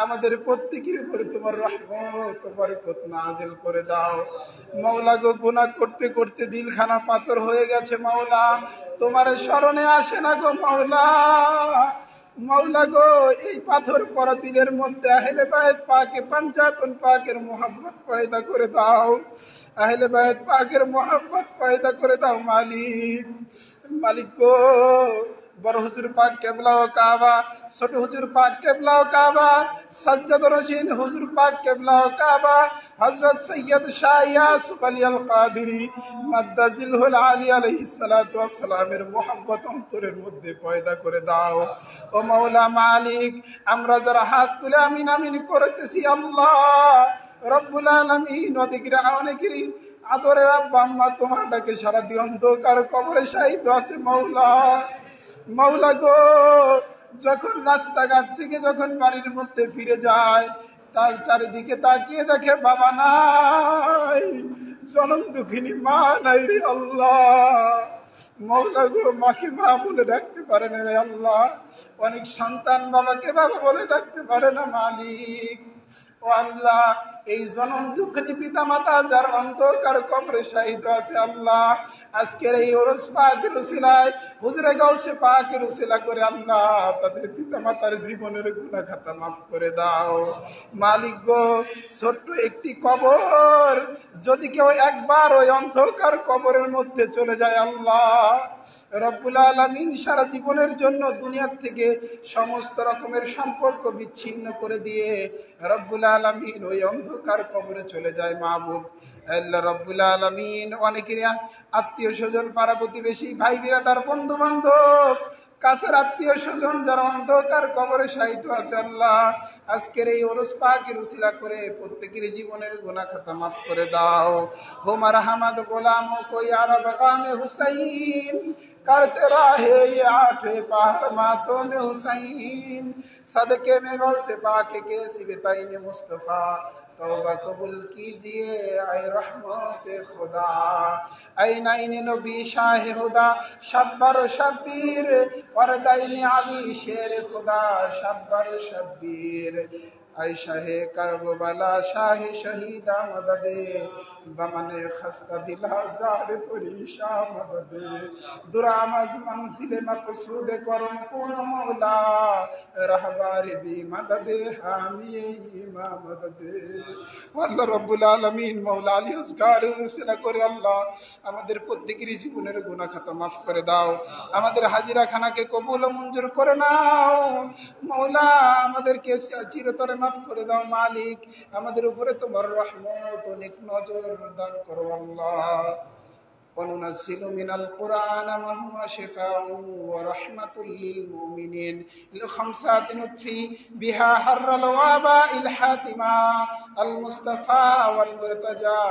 আমাদের প্রত্যেকের উপরে তোমার রহমত ও বরকত নাযিল করে দাও মাওলা গো গুনাহ করতে করতে দিলখানা পাথর হয়ে গেছে মাওলা তোমার শরণে আসে না গো মাওলা মাওলা গো, এই পাথর পরা দিলের মধ্যে আহলে বায়ত পাকে পঞ্জাতন পাকের মোহাব্বত পয়দা করে দাও, আহলে বায়ত পাকের মোহাব্বত পয়দা করে দাও মালিক। মালিক গো, বড় হুজুর পাক কেবলা ও কাবা, ছোট হুজুর পাক কেবলা ও কাবা, সাজ্জাদ রশিদ হুজুর পাক কেবলা ও কাবা, হযরত সৈয়দ শাহ ইয়াসুফ আলী আল কাদেরী মাদ্দাজিলহুল আলী আলাইহিস সালাতু ওয়াস সালামের মোহাব্বত অন্তরের মধ্যে পয়দা করে দাও। ও মাওলা মালিক, আমরা যারা হাত তুলে আমিন আমিন করতেছি আল্লাহ রব্বুল আলামিন, ওদিকে অনেকেরই আদরের আব্বা আম্মা তোমার ডাকে সারা দিয়ে অন্ধকার কবরে শাহিদ আছে মাওলা। মাওলা গো, যখন রাস্তাঘাট থেকে যখন বাড়ির মধ্যে ফিরে যায়, তার চারিদিকে তাকিয়ে দেখে বাবা নাই, জনম দুঃখিনী মা নাই রে আল্লাহ। মাওলা গো, মাকে মা বলে ডাকতে পারে না রে আল্লাহ। অনেক সন্তান বাবাকে বাবা বলে ডাকতে পারে না মালিক। ও আল্লাহ, এই জনম দুঃখিনী পিতা মাতা যার অন্ধকার কবরে শাহিদ আছে আল্লাহ, আজকের এই ওরস পাকের উসিলায় হুজুরে গাউসে পাকের উসিলা করে আল্লাহ তাদের পিতা মাতার জীবনের গুনাহ খাতা মাফ করে দাও মালিক গো। ছোট্ট একটি কবর যদি কেউ একবার ওই অন্ধকার কবরের মধ্যে চলে যায় আল্লাহ রব্বুল আলামিন সারা জীবনের জন্য দুনিয়ার থেকে সমস্ত রকমের সম্পর্ক বিচ্ছিন্ন করে দিয়ে রব্বুল আলামিন ওই অন্ধকার কবরে চলে যায় মাবুদ। আল্লাহ রব্বুল আলামিন অনেকেরই আত্মীয় স্বজন, পাড়া প্রতিবেশী, ভাই বিরাদার, বন্ধু বান্ধব, কাছের আত্মীয় স্বজন যারা অন্ধকার কবরে শায়িত আছে আল্লাহ, আজকের এই ওরস পাকের উসিলা করে প্রত্যেকের জীবনের গুনাহ খাতা মাফ করে দাও। হো মারহামাত গোলামো কোই আরব গামে হুসাইন करते रहे ये आठे पहाड़ मातों में हुसैन सदके में गौ से पाके के सिबताइन मुस्तफा तौबा कबूल कीजिए ऐ रहमत खुदा ऐ नाइन नबी शाह खुदा शब्बर शब्बीर वरदाइन अली शेर खुदा शब्बर शब्बीर ऐ शाहे करबला शाह शहीदा मददे बमने खस्ता दिला जार परीशा मददे दुरामज मंजिले मकसूद करम कुन मौला रहबार दी मददे हामी इमा मददे। আল্লাহ রব্বুল আলামিন মাওলা আলী আসগার উসিলা করে আল্লাহ আমাদের প্রত্যেকের জীবনের গুনাহ খাতা মাফ করে দাও, আমাদের হাজিরা খানাকে কবুল ও মঞ্জুর করে নাও মাওলা, আমাদেরকে চিরতরে মাফ করে দাও মালিক, আমাদের উপরে তোমার রহমত ও নেক নজর দান করো আল্লাহ। وننزل من القرآن ما هو شفاء ورحمة للمؤمنين لخمسات نطفي بها حر الوباء الحاتمة المصطفى والمرتجى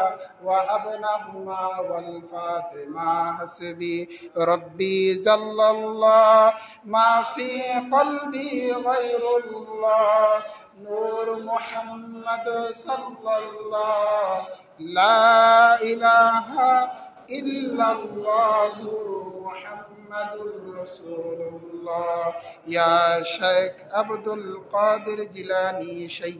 وأبنهما والفاطمة حسبي ربي جل الله ما في قلبي غير الله نور محمد صلى الله لا إله إلا الله محمد رسول الله يا شيخ عبد القادر جيلاني شيخ